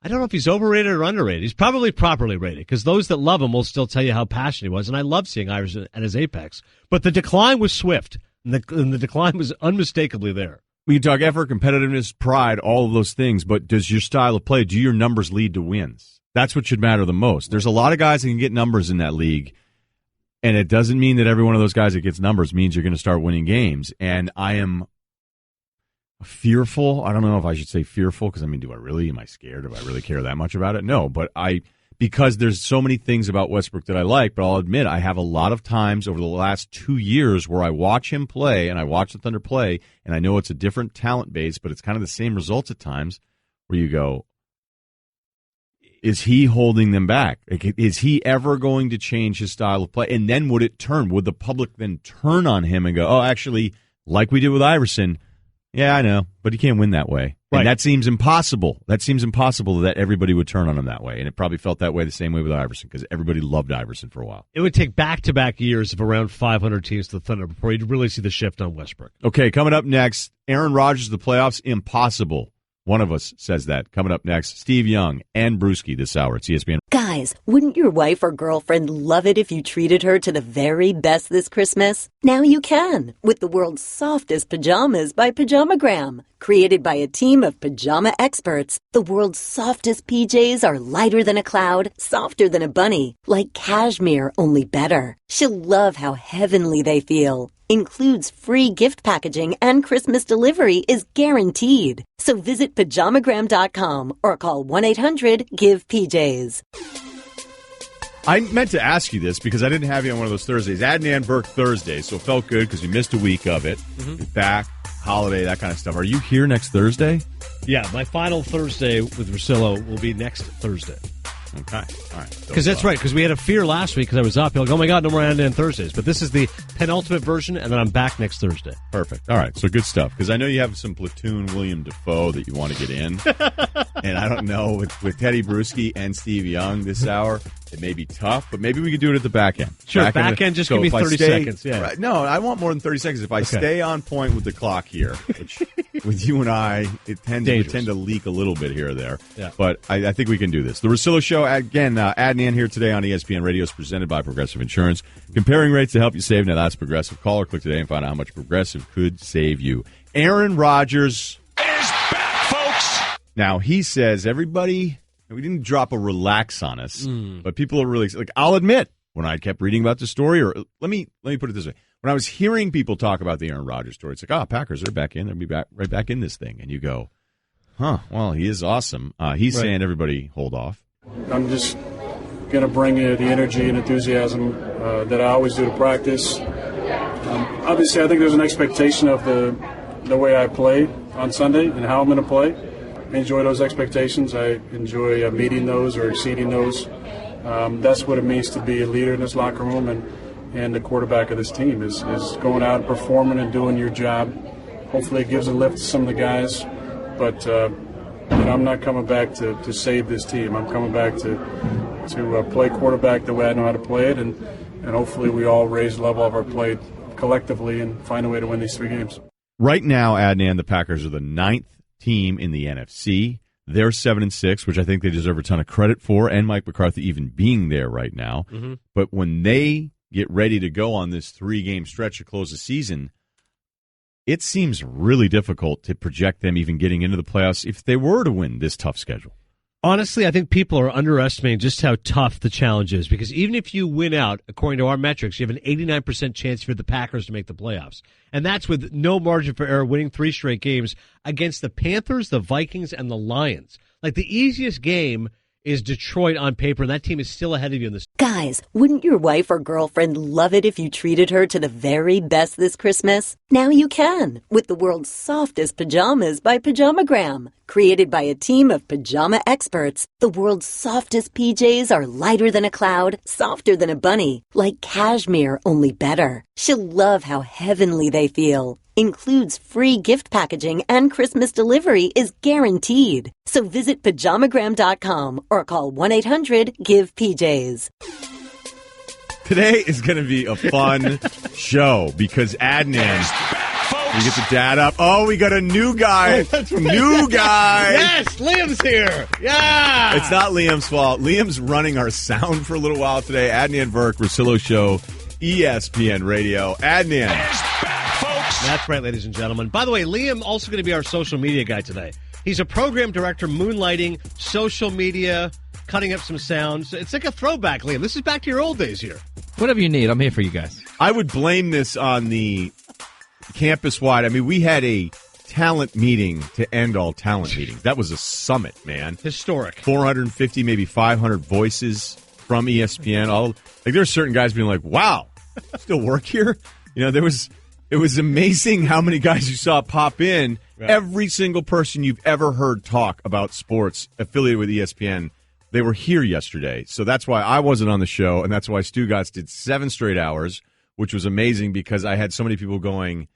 I don't know if he's overrated or underrated. He's probably properly rated, because those that love him will still tell you how passionate he was, and I love seeing Iverson at his apex. But the decline was swift, and the decline was unmistakably there. We can talk effort, competitiveness, pride, all of those things, but does your style of play, do your numbers lead to wins? That's what should matter the most. There's a lot of guys that can get numbers in that league, and it doesn't mean that every one of those guys that gets numbers means you're going to start winning games. And I am fearful. I don't know if I should say fearful, because, am I scared? Do I really care that much about it? No, but because there's so many things about Westbrook that I like, but I'll admit I have a lot of times over the last 2 years where I watch him play and I watch the Thunder play, and I know it's a different talent base, but it's kind of the same results at times, where you go, is he holding them back? Like, is he ever going to change his style of play? And then would the public then turn on him and go, oh, actually, like we did with Iverson, yeah, I know, but he can't win that way. Right. And that seems impossible. That seems impossible that everybody would turn on him that way. And it probably felt that way the same way with Iverson, because everybody loved Iverson for a while. It would take back-to-back years of around 500 teams to the Thunder before you'd really see the shift on Westbrook. Okay, coming up next, Aaron Rodgers, the playoffs, impossible. One of us says that. Coming up next, Steve Young and Brewski this hour at ESPN. Guys, wouldn't your wife or girlfriend love it if you treated her to the very best this Christmas? Now you can, with the world's softest pajamas by Pajamagram. Created by a team of pajama experts, the world's softest PJs are lighter than a cloud, softer than a bunny, like cashmere, only better. She'll love how heavenly they feel. Includes free gift packaging, and Christmas delivery is guaranteed. So visit pajamagram.com or call 1-800-GIVE-PJs. I meant to ask you this because I didn't have you on one of those Thursdays. Adnan Burke Thursday, so it felt good because we missed a week of it. Mm-hmm. Back, holiday, that kind of stuff. Are you here next Thursday? Yeah, my final Thursday with Russillo will be next Thursday. Okay, all right. Because that's right, because we had a fear last week because I was up. You're like, oh my God, no more Adnan Thursdays. But this is the penultimate version, and then I'm back next Thursday. Perfect. All right, so good stuff. Because I know you have some platoon William Dafoe that you want to get in. And I don't know, with Teddy Bruschi and Steve Young this hour, it may be tough, but maybe we could do it at the back end. Sure, back end, just give me 30 seconds. Yeah. Right, no, I want more than 30 seconds. If I stay on point with the clock here, which with you and I, it tend to leak a little bit here or there. Yeah. But I think we can do this. The Russillo Show, again, Adnan here today on ESPN Radio is presented by Progressive Insurance. Comparing rates to help you save. Now that's Progressive. Call or click today and find out how much Progressive could save you. Aaron Rodgers is back, folks. Now, he says, everybody, we didn't drop a relax on us, but people are really, like, I'll admit, when I kept reading about the story, or let me put it this way. When I was hearing people talk about the Aaron Rodgers story, it's like, Packers, they're back in. They'll be right back in this thing. And you go, Well, he is awesome. He's saying everybody hold off. I'm just going to bring the energy and enthusiasm that I always do to practice. Obviously, I think there's an expectation of the way I play on Sunday and how I'm going to play. I enjoy those expectations. I enjoy meeting those or exceeding those. That's what it means to be a leader in this locker room and the quarterback of this team is going out and performing and doing your job. Hopefully it gives a lift to some of the guys, but I'm not coming back to save this team. I'm coming back to play quarterback the way I know how to play it, and hopefully we all raise the level of our play collectively and find a way to win these 3 games. Right now, Adnan, the Packers are the 9th team in the NFC. They're 7-6, which I think they deserve a ton of credit for, and Mike McCarthy even being there right now. Mm-hmm. But when they get ready to go on this 3-game stretch to close the season, it seems really difficult to project them even getting into the playoffs if they were to win this tough schedule. Honestly, I think people are underestimating just how tough the challenge is, because even if you win out, according to our metrics, you have an 89% chance for the Packers to make the playoffs. And that's with no margin for error, winning 3 straight games against the Panthers, the Vikings, and the Lions. Like, the easiest game is Detroit on paper, and that team is still ahead of you in this. Guys, wouldn't your wife or girlfriend love it if you treated her to the very best this Christmas? Now you can, with the world's softest pajamas by Pajamagram. Created by a team of pajama experts, the world's softest PJs are lighter than a cloud, softer than a bunny, like cashmere, only better. She'll love how heavenly they feel. Includes free gift packaging and Christmas delivery is guaranteed. So visit pajamagram.com or call 1-800-GIVE-PJs. Today is going to be a fun show because Adnan, we get the dad up. Oh, we got a new guy. That's right. New guy. Yes, Liam's here. Yeah. It's not Liam's fault. Liam's running our sound for a little while today. Adnan Russillo Show, ESPN Radio. Adnan. That's right, ladies and gentlemen. By the way, Liam also going to be our social media guy today. He's a program director, moonlighting, social media, cutting up some sounds. It's like a throwback, Liam. This is back to your old days here. Whatever you need, I'm here for you guys. I would blame this on the campus-wide. I mean, we had a talent meeting to end all talent meetings. That was a summit, man. Historic. 450, maybe 500 voices from ESPN. There's certain guys being like, wow, still work here? You know, it was amazing how many guys you saw pop in. Right. Every single person you've ever heard talk about sports affiliated with ESPN, they were here yesterday. So that's why I wasn't on the show, and that's why Stugotz did 7 straight hours, which was amazing because I had so many people going,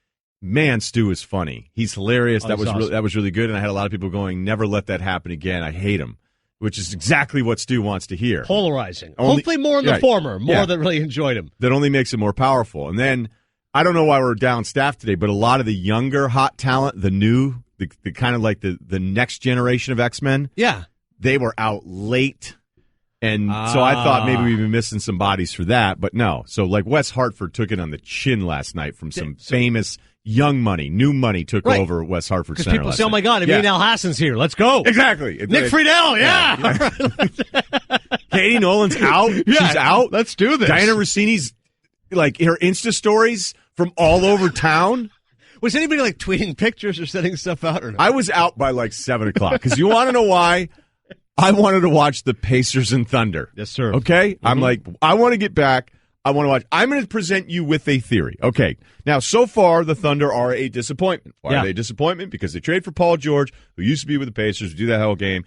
man, Stu is funny. He's hilarious. That was awesome. That was really good, and I had a lot of people going, never let that happen again. I hate him, which is exactly what Stu wants to hear. Polarizing. Hopefully more in the former, that really enjoyed him. That only makes it more powerful. And then I don't know why we're down staff today, but a lot of the younger hot talent, the kind of like the next generation of X-Men, they were out late. And so I thought maybe we'd be missing some bodies for that, but no. So like Wes Hartford took it on the chin last night from some famous young money, new money took over West Hartford Center. Because people say, oh my God, Emmanuel Al Hassan's here. Let's go. Exactly. Nick Friedel, Katie Nolan's out. She's out. Let's do this. Diana Rossini's, like, her Insta stories from all over town. Was anybody like tweeting pictures or sending stuff out or not? I was out by like 7 o'clock because you want to know why? I wanted to watch the Pacers and Thunder. Yes, sir. Okay? Mm-hmm. I'm like, I want to get back. I want to watch. I'm going to present you with a theory. Okay. Now, so far, the Thunder are a disappointment. Why are they a disappointment? Because they trade for Paul George, who used to be with the Pacers, do that whole game.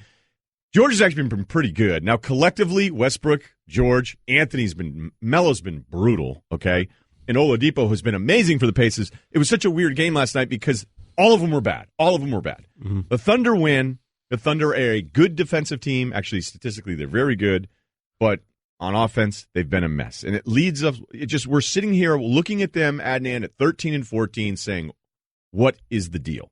George has actually been pretty good. Now, collectively, Westbrook, George, Melo's been brutal, okay? And Oladipo has been amazing for the Pacers. It was such a weird game last night because all of them were bad. Mm-hmm. The Thunder win. The Thunder are a good defensive team. Actually, statistically, they're very good. But on offense, they've been a mess. And it leads us, we're sitting here looking at them, Adnan, at 13-14, saying, what is the deal?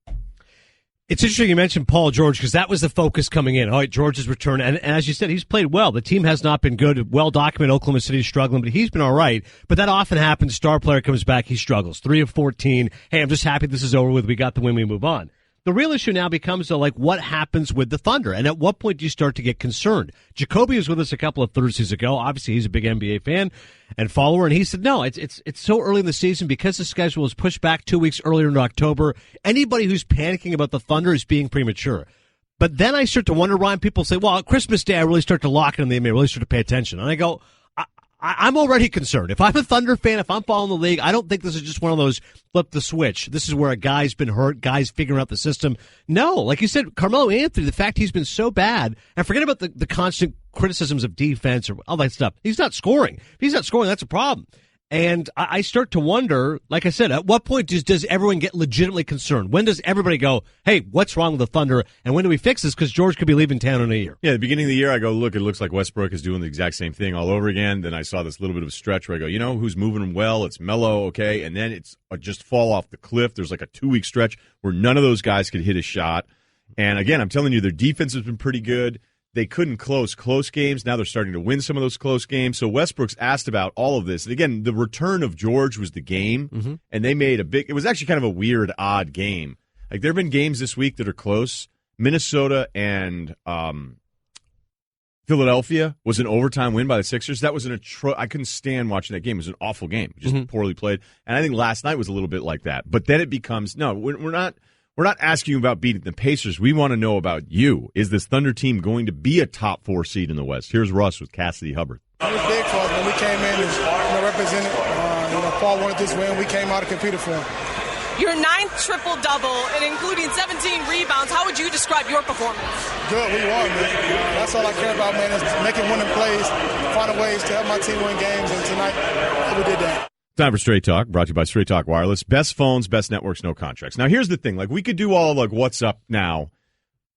It's interesting you mentioned Paul George because that was the focus coming in. All right, George's return. And as you said, he's played well. The team has not been good. Well documented, Oklahoma City's struggling, but he's been all right. But that often happens. Star player comes back, he struggles. 3 of 14. Hey, I'm just happy this is over with. We got the win, we move on. The real issue now becomes, though, like, what happens with the Thunder? And at what point do you start to get concerned? Jacoby was with us a couple of Thursdays ago. Obviously, he's a big NBA fan and follower, and he said, no, it's so early in the season because the schedule was pushed back 2 weeks earlier in October. Anybody who's panicking about the Thunder is being premature. But then I start to wonder, Ryan, people say, well, Christmas Day, I really start to lock in the NBA, really start to pay attention. And I go, I'm already concerned. If I'm a Thunder fan, if I'm following the league, I don't think this is just one of those flip the switch. This is where a guy's been hurt, guys figuring out the system. No, like you said, Carmelo Anthony, the fact he's been so bad, and forget about the constant criticisms of defense or all that stuff. He's not scoring. If he's not scoring, that's a problem. And I start to wonder, like I said, at what point does everyone get legitimately concerned? When does everybody go, hey, what's wrong with the Thunder? And when do we fix this? Because George could be leaving town in a year. Yeah, at the beginning of the year, I go, look, it looks like Westbrook is doing the exact same thing all over again. Then I saw this little bit of a stretch where I go, you know, who's moving him well? It's Melo, okay? And then it's just fall off the cliff. There's like a 2-week stretch where none of those guys could hit a shot. And again, I'm telling you, their defense has been pretty good. They couldn't close games. Now they're starting to win some of those close games. So Westbrook's asked about all of this. And again, the return of George was the game, and they made it was actually kind of a weird, odd game. Like, there have been games this week that are close. Minnesota and Philadelphia was an overtime win by the Sixers. That was I couldn't stand watching that game. It was an awful game, just poorly played. And I think last night was a little bit like that. But then it becomes, no, we're not asking you about beating the Pacers. We want to know about you. Is this Thunder team going to be a top 4 seed in the West? Here's Russ with Cassidy Hubbard. It was big for us when we came in and represented. Paul wanted this win. We came out and competed for him. Your 9th triple-double, and including 17 rebounds. How would you describe your performance? Good. We won, man. That's all I care about, man, is making winning plays, finding ways to help my team win games, and tonight we did that. Time for Straight Talk, brought to you by Straight Talk Wireless. Best phones, best networks, no contracts. Now, here's the thing. Like, we could do all, like, what's up now,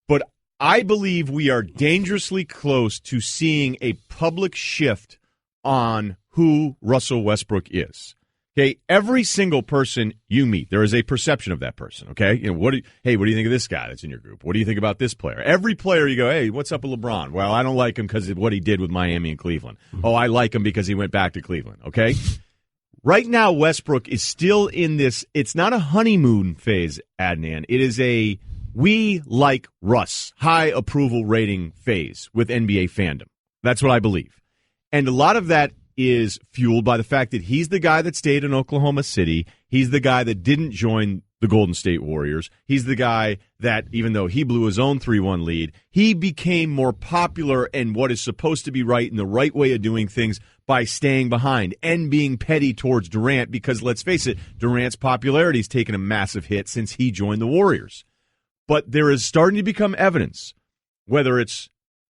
but I believe we are dangerously close to seeing a public shift on who Russell Westbrook is. Okay, every single person you meet, there is a perception of that person, okay? You know, what do you think of this guy that's in your group? What do you think about this player? Every player you go, hey, what's up with LeBron? Well, I don't like him because of what he did with Miami and Cleveland. Oh, I like him because he went back to Cleveland, okay? Right now, Westbrook is still in this, it's not a honeymoon phase, Adnan. It is a we like Russ, high approval rating phase with NBA fandom. That's what I believe. And a lot of that is fueled by the fact that he's the guy that stayed in Oklahoma City. He's the guy that didn't join the Golden State Warriors. He's the guy that, even though he blew his own 3-1 lead, he became more popular in what is supposed to be right and the right way of doing things by staying behind and being petty towards Durant because, let's face it, Durant's popularity has taken a massive hit since he joined the Warriors. But there is starting to become evidence, whether it's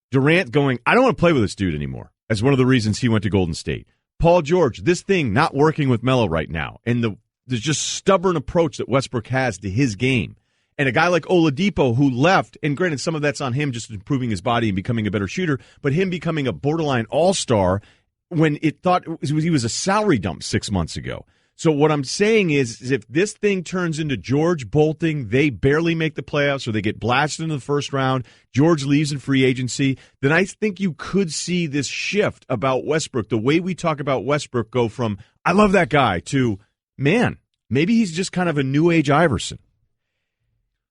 Durant going, I don't want to play with this dude anymore, as one of the reasons he went to Golden State. Paul George, this thing not working with Melo right now, and there's just stubborn approach that Westbrook has to his game. And a guy like Oladipo who left, and granted some of that's on him just improving his body and becoming a better shooter, but him becoming a borderline all-star when it thought he was a salary dump 6 months ago. So what I'm saying is if this thing turns into George bolting, they barely make the playoffs or they get blasted in the first round, George leaves in free agency, then I think you could see this shift about Westbrook. The way we talk about Westbrook go from, I love that guy, to, man, maybe he's just kind of a new age Iverson.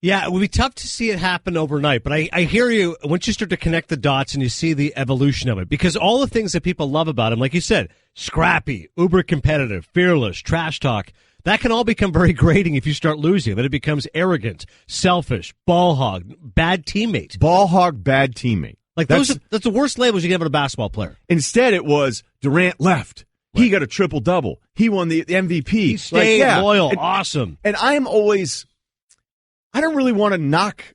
Yeah, it would be tough to see it happen overnight, but I hear you once you start to connect the dots and you see the evolution of it. Because all the things that people love about him, like you said, scrappy, uber competitive, fearless, trash talk, that can all become very grating if you start losing. Then it becomes arrogant, selfish, ball hog, bad teammate. Ball hog, bad teammate. Like that's the worst labels you can have on a basketball player. Instead, it was Durant left. Right. He got a triple-double. He won the MVP. He stayed loyal. Awesome. And I'm always... I don't really want to knock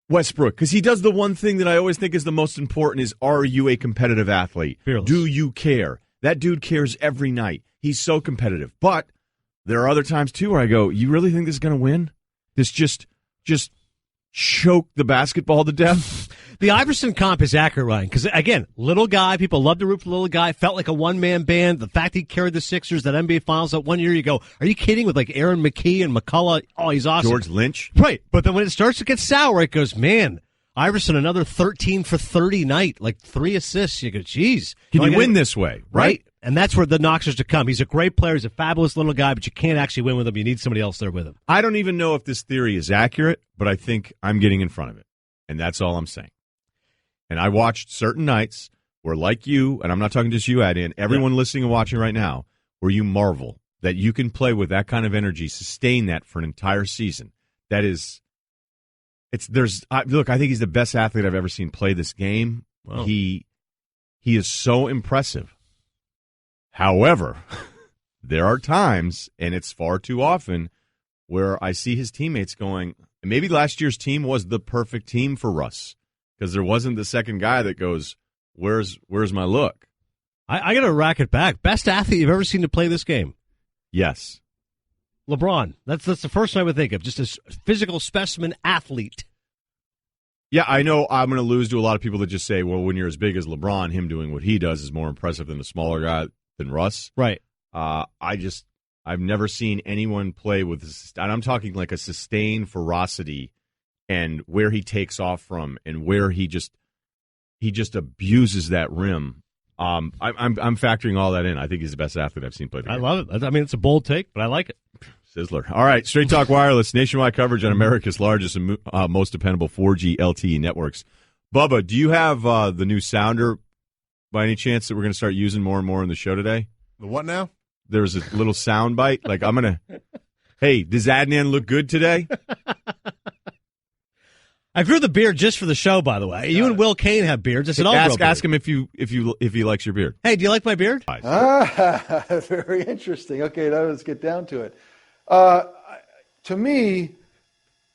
Westbrook because he does the one thing that I always think is the most important is, are you a competitive athlete? Fearless. Do you care? That dude cares every night. He's so competitive. But there are other times, too, where I go, you really think this is going to win? This just choke the basketball to death? The Iverson comp is accurate, Ryan, because, again, little guy, people love to root for the little guy, felt like a one-man band. The fact he carried the Sixers, that NBA Finals that one year, you go, are you kidding, with like Aaron McKee and McCullough? Oh, he's awesome. George Lynch. Right, but then when it starts to get sour, it goes, man, Iverson, another 13 for 30 night, like 3 assists. You go, geez. Can you win this way, right? And that's where the knocks are to come. He's a great player. He's a fabulous little guy, but you can't actually win with him. You need somebody else there with him. I don't even know if this theory is accurate, but I think I'm getting in front of it, and that's all I'm saying. And I watched certain nights where, like you, and I'm not talking just you, Adrian, everyone listening and watching right now, where you marvel that you can play with that kind of energy, sustain that for an entire season. That is Look, I think he's the best athlete I've ever seen play this game. Wow. He is so impressive. However, there are times, and it's far too often, where I see his teammates going, maybe last year's team was the perfect team for Russ, because there wasn't the second guy that goes, where's my look? I got to rack it back. Best athlete you've ever seen to play this game? Yes. LeBron. That's the first one I would think of. Just a physical specimen athlete. Yeah, I know I'm going to lose to a lot of people that just say, well, when you're as big as LeBron, him doing what he does is more impressive than a smaller guy than Russ. Right. I've never seen anyone play with, and I'm talking like a sustained ferocity, and where he takes off from, and where he just abuses that rim. I'm factoring all that in. I think he's the best athlete I've seen play the game. I love it. I mean, it's a bold take, but I like it. Sizzler. All right, Straight Talk Wireless, nationwide coverage on America's largest and most dependable 4G LTE networks. Bubba, do you have the new sounder by any chance that we're going to start using more and more in the show today? The what now? There's a little sound bite. Like, hey, does Adnan look good today? I grew the beard just for the show, by the way. You and Will Kane have beards. I said, ask him if he likes your beard. Hey, do you like my beard? Very interesting. Okay, now let's get down to it. To me,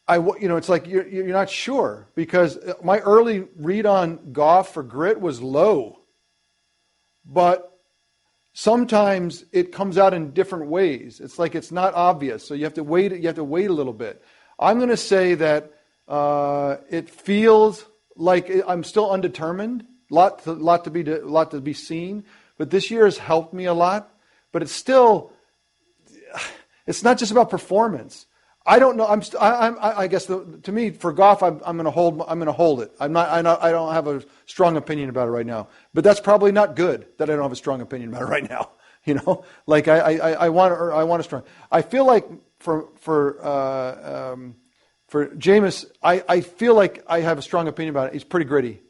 it's like you're not sure, because my early read on Goff for grit was low, but sometimes it comes out in different ways. It's like it's not obvious, so you have to wait. You have to wait a little bit. I'm going to say that it feels like I'm still undetermined. Lot to be seen. But this year has helped me a lot. But it's still. It's not just about performance. I don't know. I guess to me, for Goff, I'm going to hold. I'm going to hold it. I don't have a strong opinion about it right now. But that's probably not good that I don't have a strong opinion about it right now. Like I want a strong. I feel like for Jameis, I feel like I have a strong opinion about it. He's pretty gritty.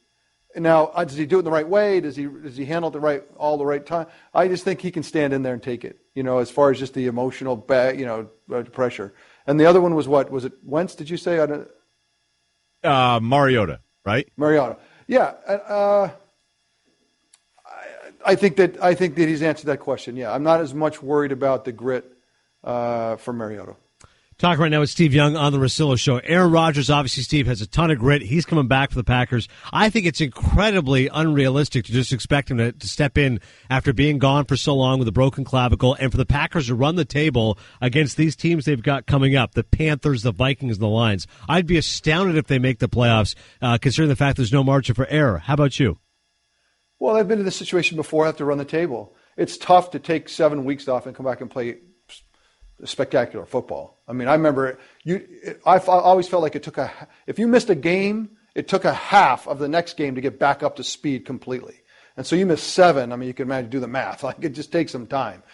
Now, does he do it in the right way? Does he handle it all the right time? I just think he can stand in there and take it. As far as just the emotional pressure. And the other one was what? Was it Wentz? Did you say? Mariota, right? Mariota. Yeah. I think that he's answered that question. Yeah, I'm not as much worried about the grit for Mariota. Talking right now with Steve Young on the Russillo Show. Aaron Rodgers, obviously, Steve, has a ton of grit. He's coming back for the Packers. I think it's incredibly unrealistic to just expect him to step in after being gone for so long with a broken clavicle, and for the Packers to run the table against these teams they've got coming up, the Panthers, the Vikings, the Lions. I'd be astounded if they make the playoffs, considering the fact there's no margin for error. How about you? Well, I've been in this situation before. I have to run the table. It's tough to take 7 weeks off and come back and play spectacular football. I mean, I remember I always felt like if you missed a game, it took a half of the next game to get back up to speed completely. And so you missed 7. I mean, you can imagine, do the math. Like, it just takes some time.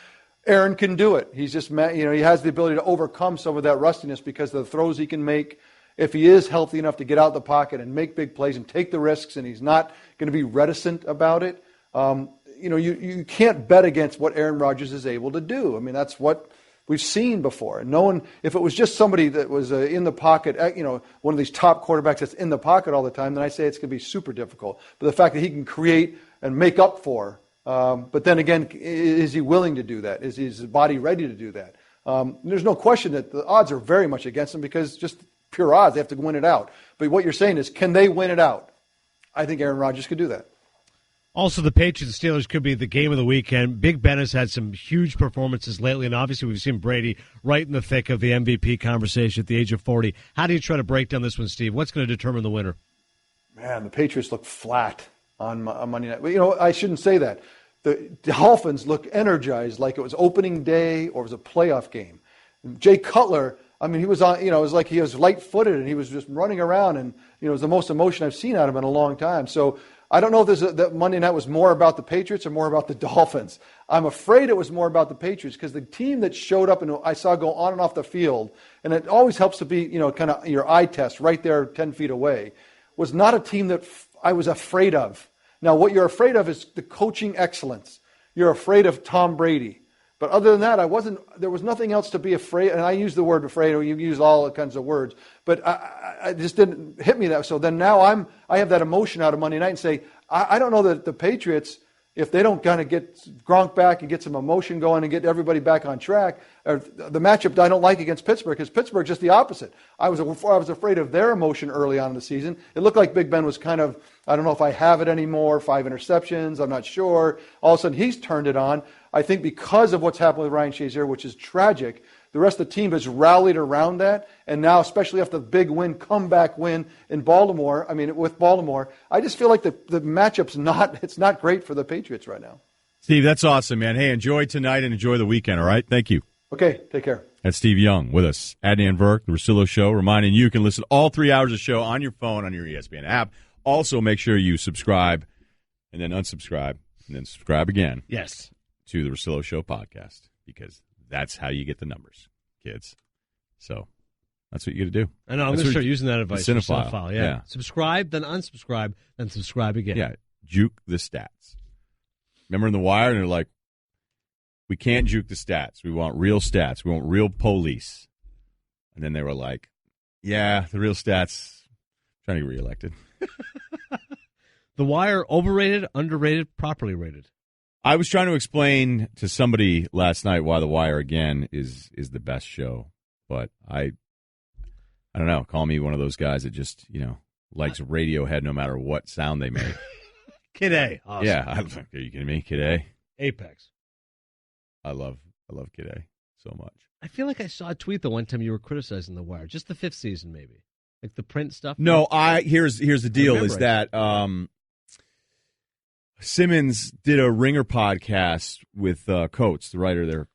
Aaron can do it. He's just, he has the ability to overcome some of that rustiness because of the throws he can make. If he is healthy enough to get out of the pocket and make big plays and take the risks, and he's not going to be reticent about it, you can't bet against what Aaron Rodgers is able to do. I mean, that's what we've seen before. No one, if it was just somebody that was in the pocket, one of these top quarterbacks that's in the pocket all the time, then I say it's going to be super difficult. But the fact that he can create and make up for, but then again, is he willing to do that? Is his body ready to do that? There's no question that the odds are very much against him because just pure odds, they have to win it out. But what you're saying is, can they win it out? I think Aaron Rodgers could do that. Also, the Patriots and Steelers could be the game of the weekend. Big Ben has had some huge performances lately, and obviously we've seen Brady right in the thick of the MVP conversation at the age of 40. How do you try to break down this one, Steve? What's going to determine the winner? Man, the Patriots look flat on Monday night. But, I shouldn't say that. The Dolphins look energized like it was opening day or it was a playoff game. Jay Cutler, I mean, he was on, it was like he was light-footed and he was just running around, and, it was the most emotion I've seen out of him in a long time. So I don't know if that Monday night was more about the Patriots or more about the Dolphins. I'm afraid it was more about the Patriots because the team that showed up and I saw go on and off the field, and it always helps to be, kind of your eye test right there 10 feet away, was not a team that I was afraid of. Now, what you're afraid of is the coaching excellence. You're afraid of Tom Brady. But other than that, there was nothing else to be afraid. And I use the word afraid, or you use all kinds of words, but I just didn't hit me that. So then now I have that emotion out of Monday night and say, I don't know that the Patriots, if they don't kind of get Gronk back and get some emotion going and get everybody back on track, or the matchup I don't like against Pittsburgh, because Pittsburgh just the opposite. I was afraid of their emotion early on in the season. It looked like Big Ben was kind of, I don't know if I have it anymore, 5 interceptions, I'm not sure. All of a sudden he's turned it on. I think because of what's happened with Ryan Shazier, which is tragic, the rest of the team has rallied around that. And now, especially after the big win, comeback win in Baltimore, with Baltimore, I just feel like the matchup's not great for the Patriots right now. Steve, that's awesome, man. Hey, enjoy tonight and enjoy the weekend, all right? Thank you. Okay, take care. That's Steve Young with us. Adnan Burke, The Russillo Show, reminding you can listen to all 3 hours of the show on your phone, on your ESPN app. Also, make sure you subscribe and then unsubscribe and then subscribe again. Yes. To The Russillo Show podcast, because that's how you get the numbers, kids. So that's what you got to do. I know. I'm going to start using that advice. Cinephile. Yeah. Subscribe, then unsubscribe, then subscribe again. Yeah. Juke the stats. Remember in The Wire, and they're like, we can't juke the stats. We want real stats. We want real police. And then they were like, yeah, the real stats. Trying to get reelected. The Wire, overrated, underrated, properly rated. I was trying to explain to somebody last night why The Wire, again, is the best show. But I don't know. Call me one of those guys that just, likes Radiohead no matter what sound they make. Kid A. Awesome. Yeah. Are you kidding me? Kid A? Apex. I love Kid A so much. I feel like I saw a tweet the one time you were criticizing The Wire. Just the 5th season, maybe. Like the print stuff. No, here's the deal is that Simmons did a Ringer podcast with Coates, the writer there,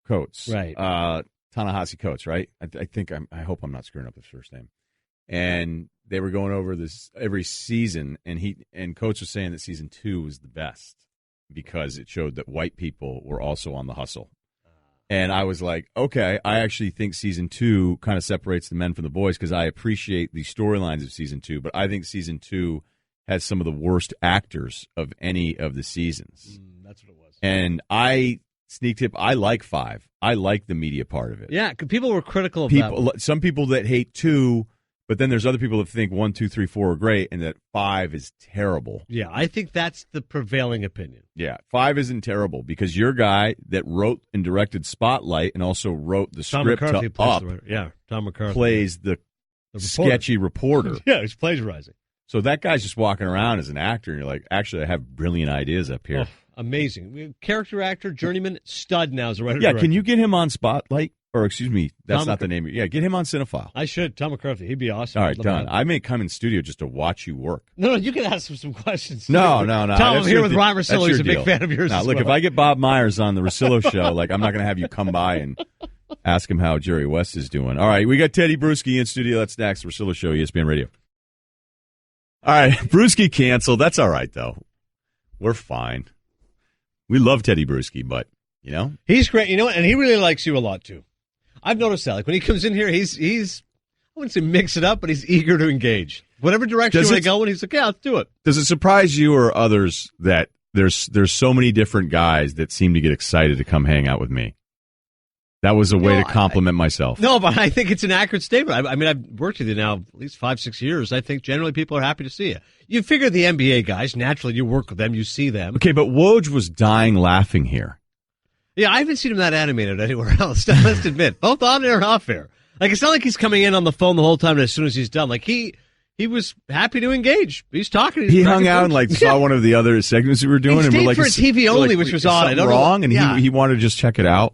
Coates. Right. Ta-Nehisi Coates, right? I hope I'm not screwing up his first name. And they were going over this every season, and Coates was saying that season 2 was the best because it showed that white people were also on the hustle. And I was like, okay, I actually think season 2 kind of separates the men from the boys because I appreciate the storylines of season 2, but I think season 2 has some of the worst actors of any of the seasons. That's what it was. And sneak tip, I like 5. I like the media part of it. Yeah, because people were critical of that. Some people that hate 2, but then there's other people that think 1, 2, 3, 4 are great, and that 5 is terrible. Yeah, I think that's the prevailing opinion. Yeah, 5 isn't terrible because your guy that wrote and directed Spotlight and also wrote the script to Up, Tom McCarthy plays the sketchy reporter. Yeah, he's plagiarizing. So that guy's just walking around as an actor, and you're like, actually, I have brilliant ideas up here. Oh, amazing. Character actor, journeyman, stud now as a writer. Yeah, can you get him on Spotlight? Or, excuse me, that's not the name. Yeah, get him on Cinephile. I should. Tom McCarthy. He'd be awesome. All right, done. I may come in studio just to watch you work. No, you can ask him some questions. No. Tom, I'm here with Ryen Russillo. He's a big fan of yours. Now, look, if I get Bob Myers on the Russillo show, I'm not going to have you come by and ask him how Jerry West is doing. All right, we got Teddy Bruschi in studio. That's next. Russillo Show, ESPN Radio. All right, Bruschi canceled. That's all right, though. We're fine. We love Teddy Bruschi, but, He's great, and he really likes you a lot, too. I've noticed that. Like when he comes in here, he's I wouldn't say mix it up, but he's eager to engage. Whatever direction you want to go in, he's like, yeah, let's do it. Does it surprise you or others that there's so many different guys that seem to get excited to come hang out with me? That was a way to compliment myself. No, but I think it's an accurate statement. I mean, I've worked with you now at least 5-6 years. I think generally people are happy to see you. You figure the NBA guys, naturally you work with them, you see them. Okay, but Woj was dying laughing here. Yeah, I haven't seen him that animated anywhere else, I must admit. Both on air and off air. Like, it's not like he's coming in on the phone the whole time and as soon as he's done. Like, he was happy to engage. He's talking. He hung out and, saw one of the other segments we were doing. He stayed and we're for a TV only, which was odd. I don't wrong, know. And he wanted to just check it out.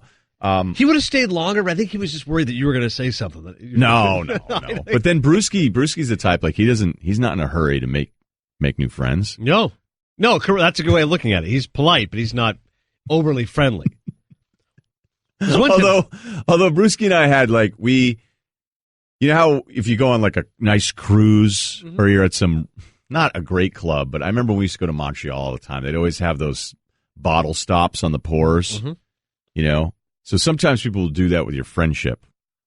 He would have stayed longer, but I think he was just worried that you were going to say something. No. But then Bruschi's the type, he's not in a hurry to make new friends. No, that's a good way of looking at it. He's polite, but he's not overly friendly. Although Bruschi and I had how if you go on a nice cruise or you're at some, not a great club, but I remember when we used to go to Montreal all the time. They'd always have those bottle stops on the pours, So sometimes people will do that with your friendship.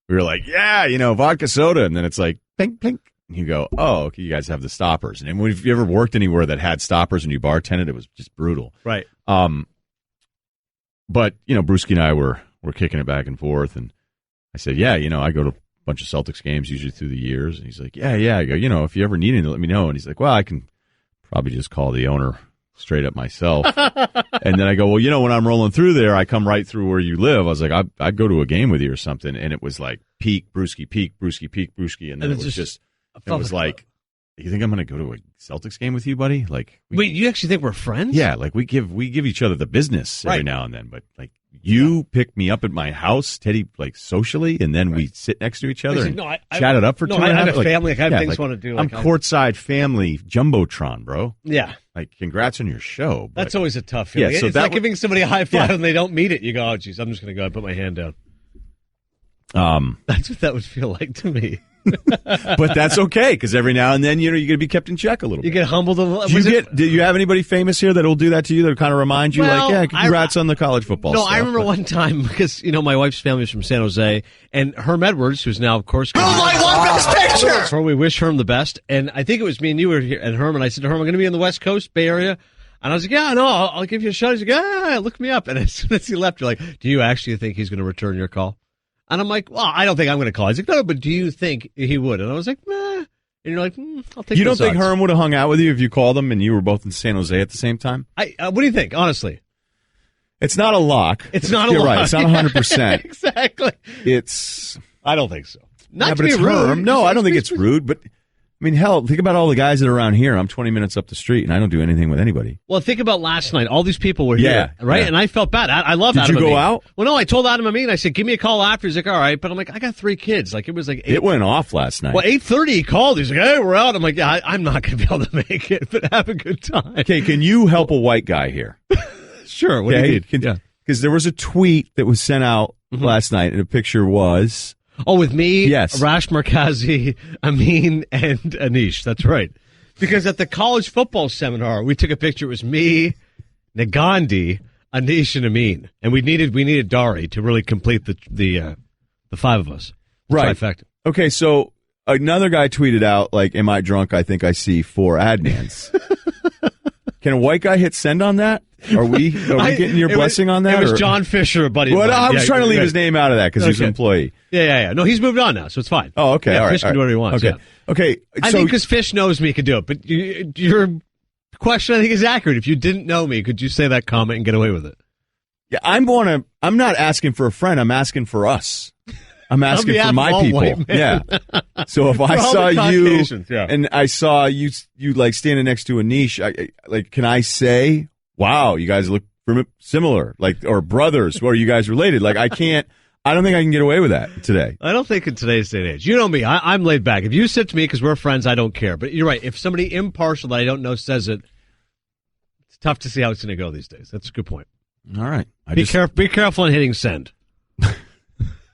We were like, vodka soda. And then it's like, plink, plink. And you go, oh, okay, you guys have the stoppers. And if you ever worked anywhere that had stoppers and you bartended, it was just brutal. Right. But, Brewski and I were kicking it back and forth, and I said, yeah, I go to a bunch of Celtics games usually through the years. And he's like, yeah. I go, if you ever need anything, let me know. And he's like, well, I can probably just call the owner straight up myself. And then I go, well, when I'm rolling through there, I come right through where you live. I was like, I'd go to a game with you or something. And it was like peak, Brewski, peak, Brewski, peak, Brewski. And then it was like, you think I'm going to go to a Celtics game with you, buddy? Like, wait, you actually think we're friends? Yeah, like we give each other the business every now and then. But like, you pick me up at my house, Teddy, like socially, and then we sit next to each other and chat it up for 2 hours. I have a family. I have things I want to do. I'm courtside family jumbotron, bro. Yeah. Like, congrats on your show. But, that's always a tough feeling. Yeah, so it's like giving somebody a high five and they don't meet it. You go, oh, geez, I'm just going to go and put my hand down. That's what that would feel like to me. But that's okay, because every now and then, you're going to be kept in check a little bit. You get humbled a little. Do you have anybody famous here that will do that to you, that will kind of remind you, congrats on the college football stuff? I remember one time, because, my wife's family is from San Jose, and Herm Edwards, who's now, of course... best picture! So we wish Herm the best, and I think it was me and you were here, and Herm, and I said to Herm, I'm going to be in the West Coast, Bay Area, and I was like, yeah, no, I'll give you a shot. He's like, look me up, and as soon as he left, you're like, do you actually think he's going to return your call? And I'm like, well, I don't think I'm going to call. He's like, no, but do you think he would? And I was like, nah. And you're like, I'll take. You don't think Herm would have hung out with you if you called him and you were both in San Jose at the same time? What do you think, honestly? It's not a lock. It's not a You're lock. right. It's not 100%. Exactly. I don't think so. Not to be rude. Herm. No, I don't think it's rude, but... I mean, hell, think about all the guys that are around here. I'm 20 minutes up the street, and I don't do anything with anybody. Well, think about last night. All these people were here, right? Yeah. And I felt bad. I love Adam. Did you go out? Well, no, I told Adam Amin. I said, give me a call after. He's like, all right. But I'm like, I got 3 kids. Like, it was like 8. It went off last night. Well, 8:30 he called. He's like, hey, we're out. I'm like, yeah, I'm not going to be able to make it, but have a good time. Okay, can you help a white guy here? Sure. What do you need? Because there was a tweet that was sent out last night, and the picture was... Oh, with me, yes. Rash Markazi, Amin, and Anish. That's right. Because at the college football seminar, we took a picture. It was me, Nagandi, Anish, and Amin, and we needed Dari to really complete the 5 of us. Right. Trifecta. Okay, so another guy tweeted out, like, "Am I drunk? I think I see 4 Adnans." Can a white guy hit send on that? Are we getting your blessing on that? It was John Fisher, a buddy. Well, I was trying to leave his name out of that because he's an employee. Yeah. No, he's moved on now, so it's fine. Oh, okay. Yeah, all right. Fish can do whatever he wants. Okay. I think because Fish knows me, he could do it. But your question, I think, is accurate. If you didn't know me, could you say that comment and get away with it? Yeah, I'm not asking for a friend. I'm asking for us. I'm asking for my people. Yeah. So if I saw you and I saw you like standing next to Anish, can I say, wow, you guys look similar, like, or brothers, or are you guys related? Like, I don't think I can get away with that today. I don't think in today's day and age. You know me. I'm laid back. If you sit to me because we're friends, I don't care. But you're right. If somebody impartial that I don't know says it, it's tough to see how it's going to go these days. That's a good point. All right. Be careful in hitting send.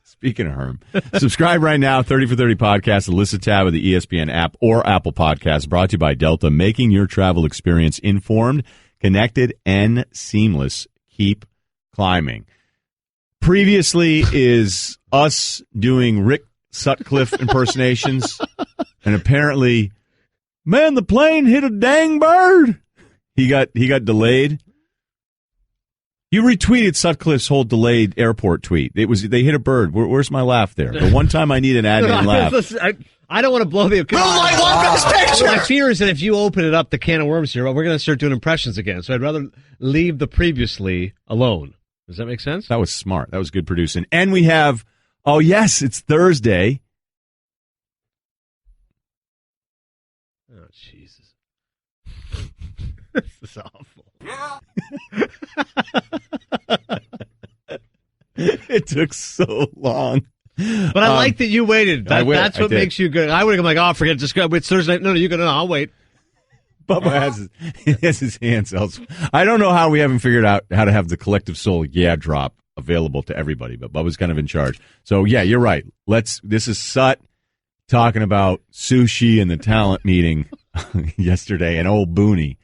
Speaking of Herm, subscribe right now, 30 for 30 podcast, the Listen tab of the ESPN app or Apple Podcasts, brought to you by Delta, making your travel experience informed, connected, and seamless. Keep climbing. Previously is us doing Rick Sutcliffe impersonations, and apparently, man, the plane hit a dang bird. He got delayed. You retweeted Sutcliffe's whole delayed airport tweet. It was they hit a bird. Where's my laugh there? The one time I need an admin laugh. Listen, I don't want to blow the. Best picture. My fear is that if you open it up, the can of worms here, we're going to start doing impressions again. So I'd rather leave the previously alone. Does that make sense? That was smart. That was good producing. And we have. Oh yes, it's Thursday. Oh Jesus, this is awful. It took so long. But I like that you waited. That's what makes you good. I would have been like, oh, forget it. Just go. It's Thursday. No, you go. No, I'll wait. Bubba has his hands elsewhere. I don't know how we haven't figured out how to have the collective soul drop available to everybody, but Bubba's kind of in charge. So, yeah, you're right. This is Sut talking about sushi and the talent meeting yesterday and old Booney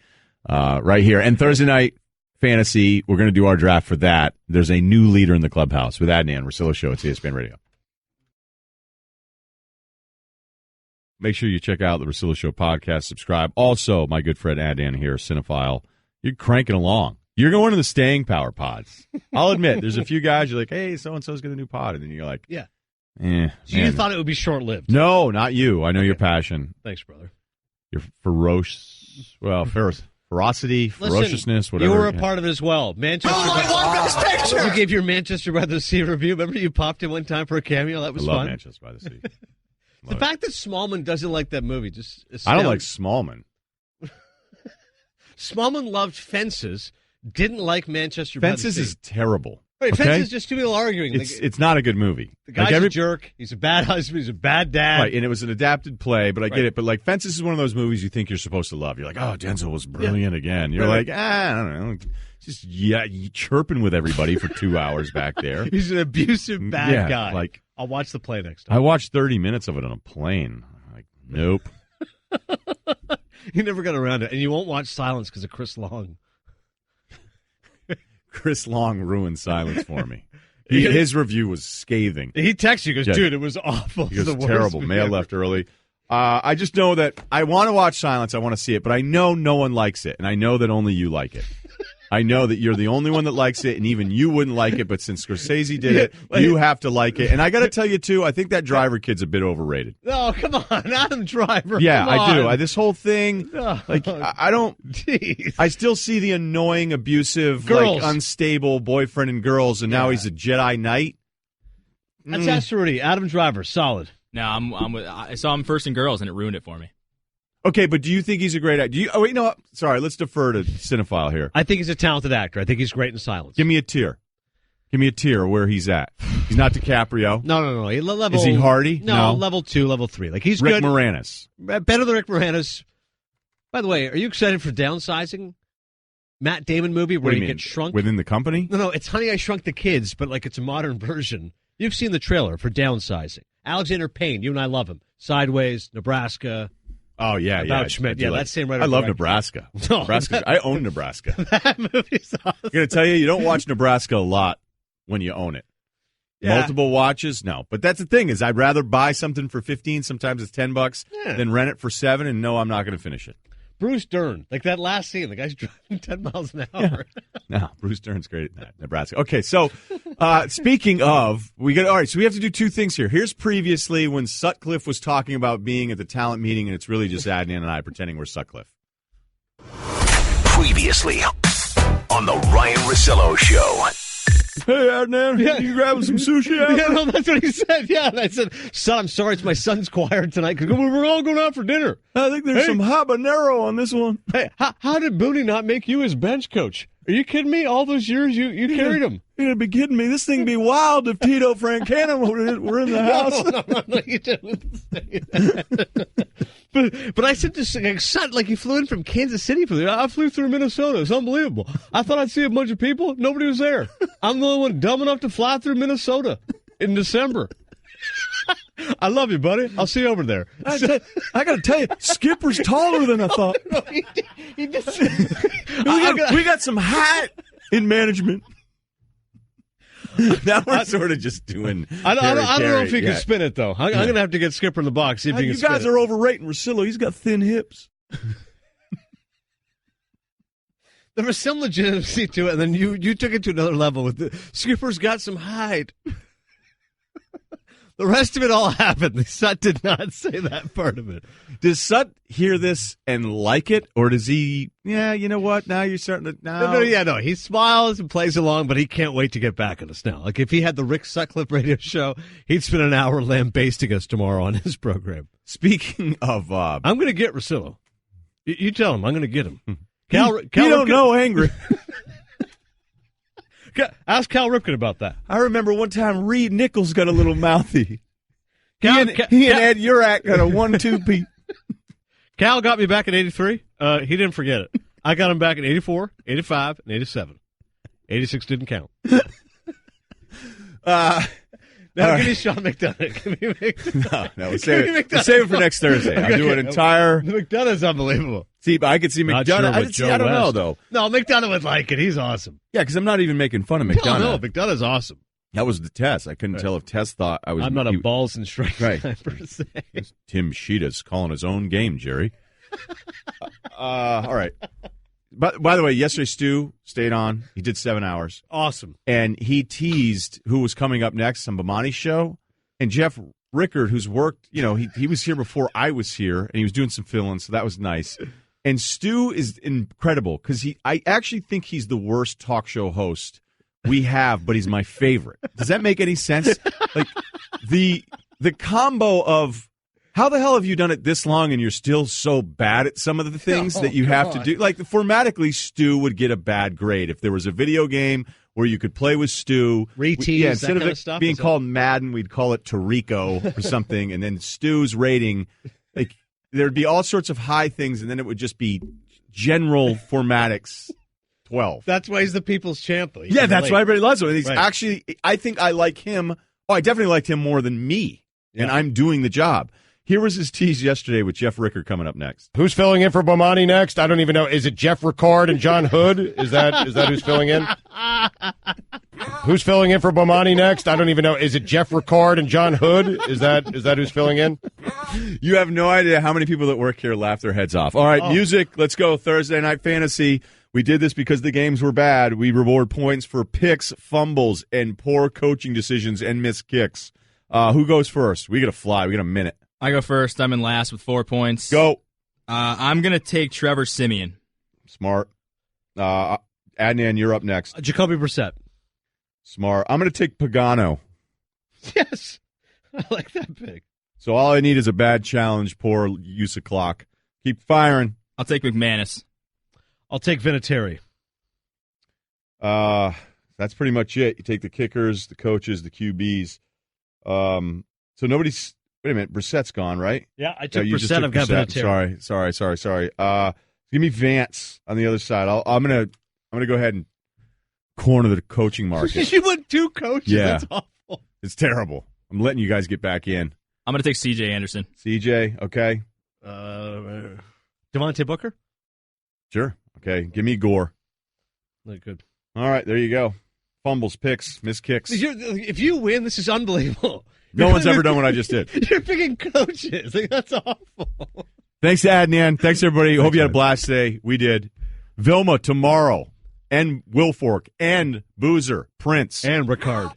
right here. And Thursday night fantasy, we're going to do our draft for that. There's a new leader in the clubhouse with Adnan Russillo Show at ESPN Radio. Make sure you check out the Russillo Show podcast. Subscribe. Also, my good friend Adnan here, Cinephile. You're cranking along. You're going to the staying power pods. I'll admit, there's a few guys you're like, hey, so-and-so's got a new pod. And then you're like, yeah. So you thought it would be short-lived. No, not you. I know your passion. Thanks, brother. Your ferocity, ferociousness, whatever. You were a part of it as well. Manchester. You gave your Manchester by the Sea review. Remember you popped in one time for a cameo? That was I love fun. Manchester by the Sea. The fact that Smallman doesn't like that movie just astounds. I don't like Smallman. Smallman loved Fences, didn't like Manchester by the Sea. Fences is terrible. Right, okay? Fences is just two people arguing. It's not a good movie. The guy's a jerk. He's a bad husband. He's a bad dad. Right, and it was an adapted play, but I get it. But like Fences is one of those movies you think you're supposed to love. You're like, oh, Denzel was brilliant again. You're like, I don't know. Just you chirping with everybody for 2 hours back there. He's an abusive bad guy. Like, I'll watch the play next time. I watched 30 minutes of it on a plane. I'm like, nope. You never got around to it. And you won't watch Silence because of Chris Long. Chris Long ruined Silence for me. His review was scathing. He texts you, goes, dude, it was awful. He goes, terrible. Mail left early. I just know that I want to watch Silence. I want to see it, but I know no one likes it, and I know that only you like it. I know that you're the only one that likes it, and even you wouldn't like it, but since Scorsese did it, you have to like it. And I got to tell you, too, I think that Driver kid's a bit overrated. No, come on. Adam Driver. Yeah, come I do. on. This whole thing, like, I don't. Jeez. I still see the annoying, abusive, like, unstable boyfriend and girls, and now he's a Jedi Knight. That's Rudy. Adam Driver, solid. No, I saw him first in Girls, and it ruined it for me. Okay, but do you think he's a great actor? Oh, wait, no. Sorry, let's defer to Cinephile here. I think he's a talented actor. I think he's great in Silence. Give me a tier. Give me a tier where he's at. He's not DiCaprio. No. Level, is he Hardy? No, level 2, level 3. Like he's Rick good. Moranis. Better than Rick Moranis. By the way, are you excited for Downsizing? Matt Damon movie where he gets shrunk? Within the company? No, it's Honey, I Shrunk the Kids, but like it's a modern version. You've seen the trailer for Downsizing. Alexander Payne, you and I love him. Sideways, Nebraska. Oh, yeah, About Schmidt. Yeah, that same writer. I love Nebraska. No, I own Nebraska. That movie's awesome. I'm going to tell you, you don't watch Nebraska a lot when you own it. Yeah. Multiple watches, no. But that's the thing is I'd rather buy something for $15, sometimes it's $10, than rent it for $7 and know I'm not going to finish it. Bruce Dern, like that last scene, the guy's driving 10 miles an hour. Yeah. No, Bruce Dern's great at that. Nebraska. Okay, so speaking of, all right, so we have to do two things here. Here's previously when Sutcliffe was talking about being at the talent meeting, and it's really just Adnan and I pretending we're Sutcliffe. Previously on the Ryen Russillo Show. Hey, Adnan, you grabbing some sushi after? Yeah, no, that's what he said. Yeah, and I said, son, I'm sorry, it's my son's choir tonight because we're all going out for dinner. I think there's some habanero on this one. Hey, how did Booney not make you his bench coach? Are you kidding me? All those years you carried him. You're going to be kidding me. This thing would be wild if Tito Francana were in the house. No, you didn't say that. But I said this, son, like you flew in from Kansas City. I flew through Minnesota. It's unbelievable. I thought I'd see a bunch of people. Nobody was there. I'm the only one dumb enough to fly through Minnesota in December. I love you, buddy. I'll see you over there. I got to tell you, Skipper's taller than I thought. No, he just we got some height in management. Now we're sort of just doing. I don't know if he can spin it though. I'm going to have to get Skipper in the box. See if he can. You spin guys it. are overrating Russillo. He's got thin hips. There was some legitimacy to it, and then you took it to another level with the Skipper's got some hide. The rest of it all happened. Sut did not say that part of it. Does Sut hear this and like it, or does he? Yeah, you know what? Now you're starting to. No. He smiles and plays along, but he can't wait to get back on us now. Like if he had the Rick Sutcliffe radio show, he'd spend an hour lambasting us tomorrow on his program. Speaking of, I'm going to get Russillo. You tell him I'm going to get him. Cal don't know angry. Ask Cal Ripken about that. I remember one time Reed Nichols got a little mouthy. He and Ed Urak got a 1-2 beat. Cal got me back in 83. He didn't forget it. I got him back in 84, 85, and 87. 86 didn't count. Now give me Sean McDonough. Give me McDonough. No, we'll save it for next Thursday. I'll do an entire. McDonough's unbelievable. See, I could see McDonough. Sure I don't know, though. No, McDonough would like it. He's awesome. Yeah, because I'm not even making fun of McDonough. No, McDonough's awesome. That was the test. I couldn't tell if Tess thought I was. I'm not a balls and strikes guy per se. Tim Sheeta's calling his own game, Jerry. All right. By the way, yesterday Stu stayed on. He did 7 hours. Awesome. And he teased who was coming up next on Bomani's show. And Jeff Rickard, who's worked, he was here before I was here, and he was doing some fill-ins, so that was nice. And Stu is incredible because I actually think he's the worst talk show host we have, but he's my favorite. Does that make any sense? Like the combo of how the hell have you done it this long and you're still so bad at some of the things that you have to do? Like formatically, Stu would get a bad grade if there was a video game where you could play with Stu. Instead of it being called Madden, we'd call it Tarico or something, and then Stu's rating, like there'd be all sorts of high things, and then it would just be general formatics 12. That's why he's the people's champ. Yeah, that's why everybody loves him. And he's actually, I think I like him. Oh, I definitely liked him more than me, and I'm doing the job. Here was his tease yesterday with Jeff Rickard coming up next. Who's filling in for Bomani next? I don't even know. Is it Jeff Ricard and John Hood? Is that who's filling in? Who's filling in for Bomani next? I don't even know. Is it Jeff Ricard and John Hood? Is that who's filling in? You have no idea how many people that work here laugh their heads off. All right, music. Let's go. Thursday Night Fantasy. We did this because the games were bad. We reward points for picks, fumbles, and poor coaching decisions and missed kicks. Who goes first? We got to fly. We got a minute. I go first. I'm in last with 4 points. Go. I'm going to take Trevor Siemian. Smart. Adnan, you're up next. Jacoby Brissett. Smart. I'm going to take Pagano. Yes. I like that pick. So all I need is a bad challenge, poor use of clock. Keep firing. I'll take McManus. I'll take Vinatieri. That's pretty much it. You take the kickers, the coaches, the QBs. So nobody's... Wait a minute, Brissett's gone, right? Yeah, I took Brissett. I've got Vinatieri. Sorry. Give me Vance on the other side. I'm gonna go ahead and corner the coaching market. You went 2 coaches. Yeah, that's awful. It's terrible. I'm letting you guys get back in. I'm gonna take C.J. Anderson. CJ, okay. Devontae Booker. Sure. Okay. Give me Gore. Not good. All right, there you go. Fumbles, picks, missed kicks. If you win, this is unbelievable. No one's ever done what I just did. You're picking coaches. That's awful. Thanks, Adnan. Thanks, everybody. Hope you had a blast today. We did. Vilma tomorrow, and Wilfork, and Boozer, Prince. And Ricard.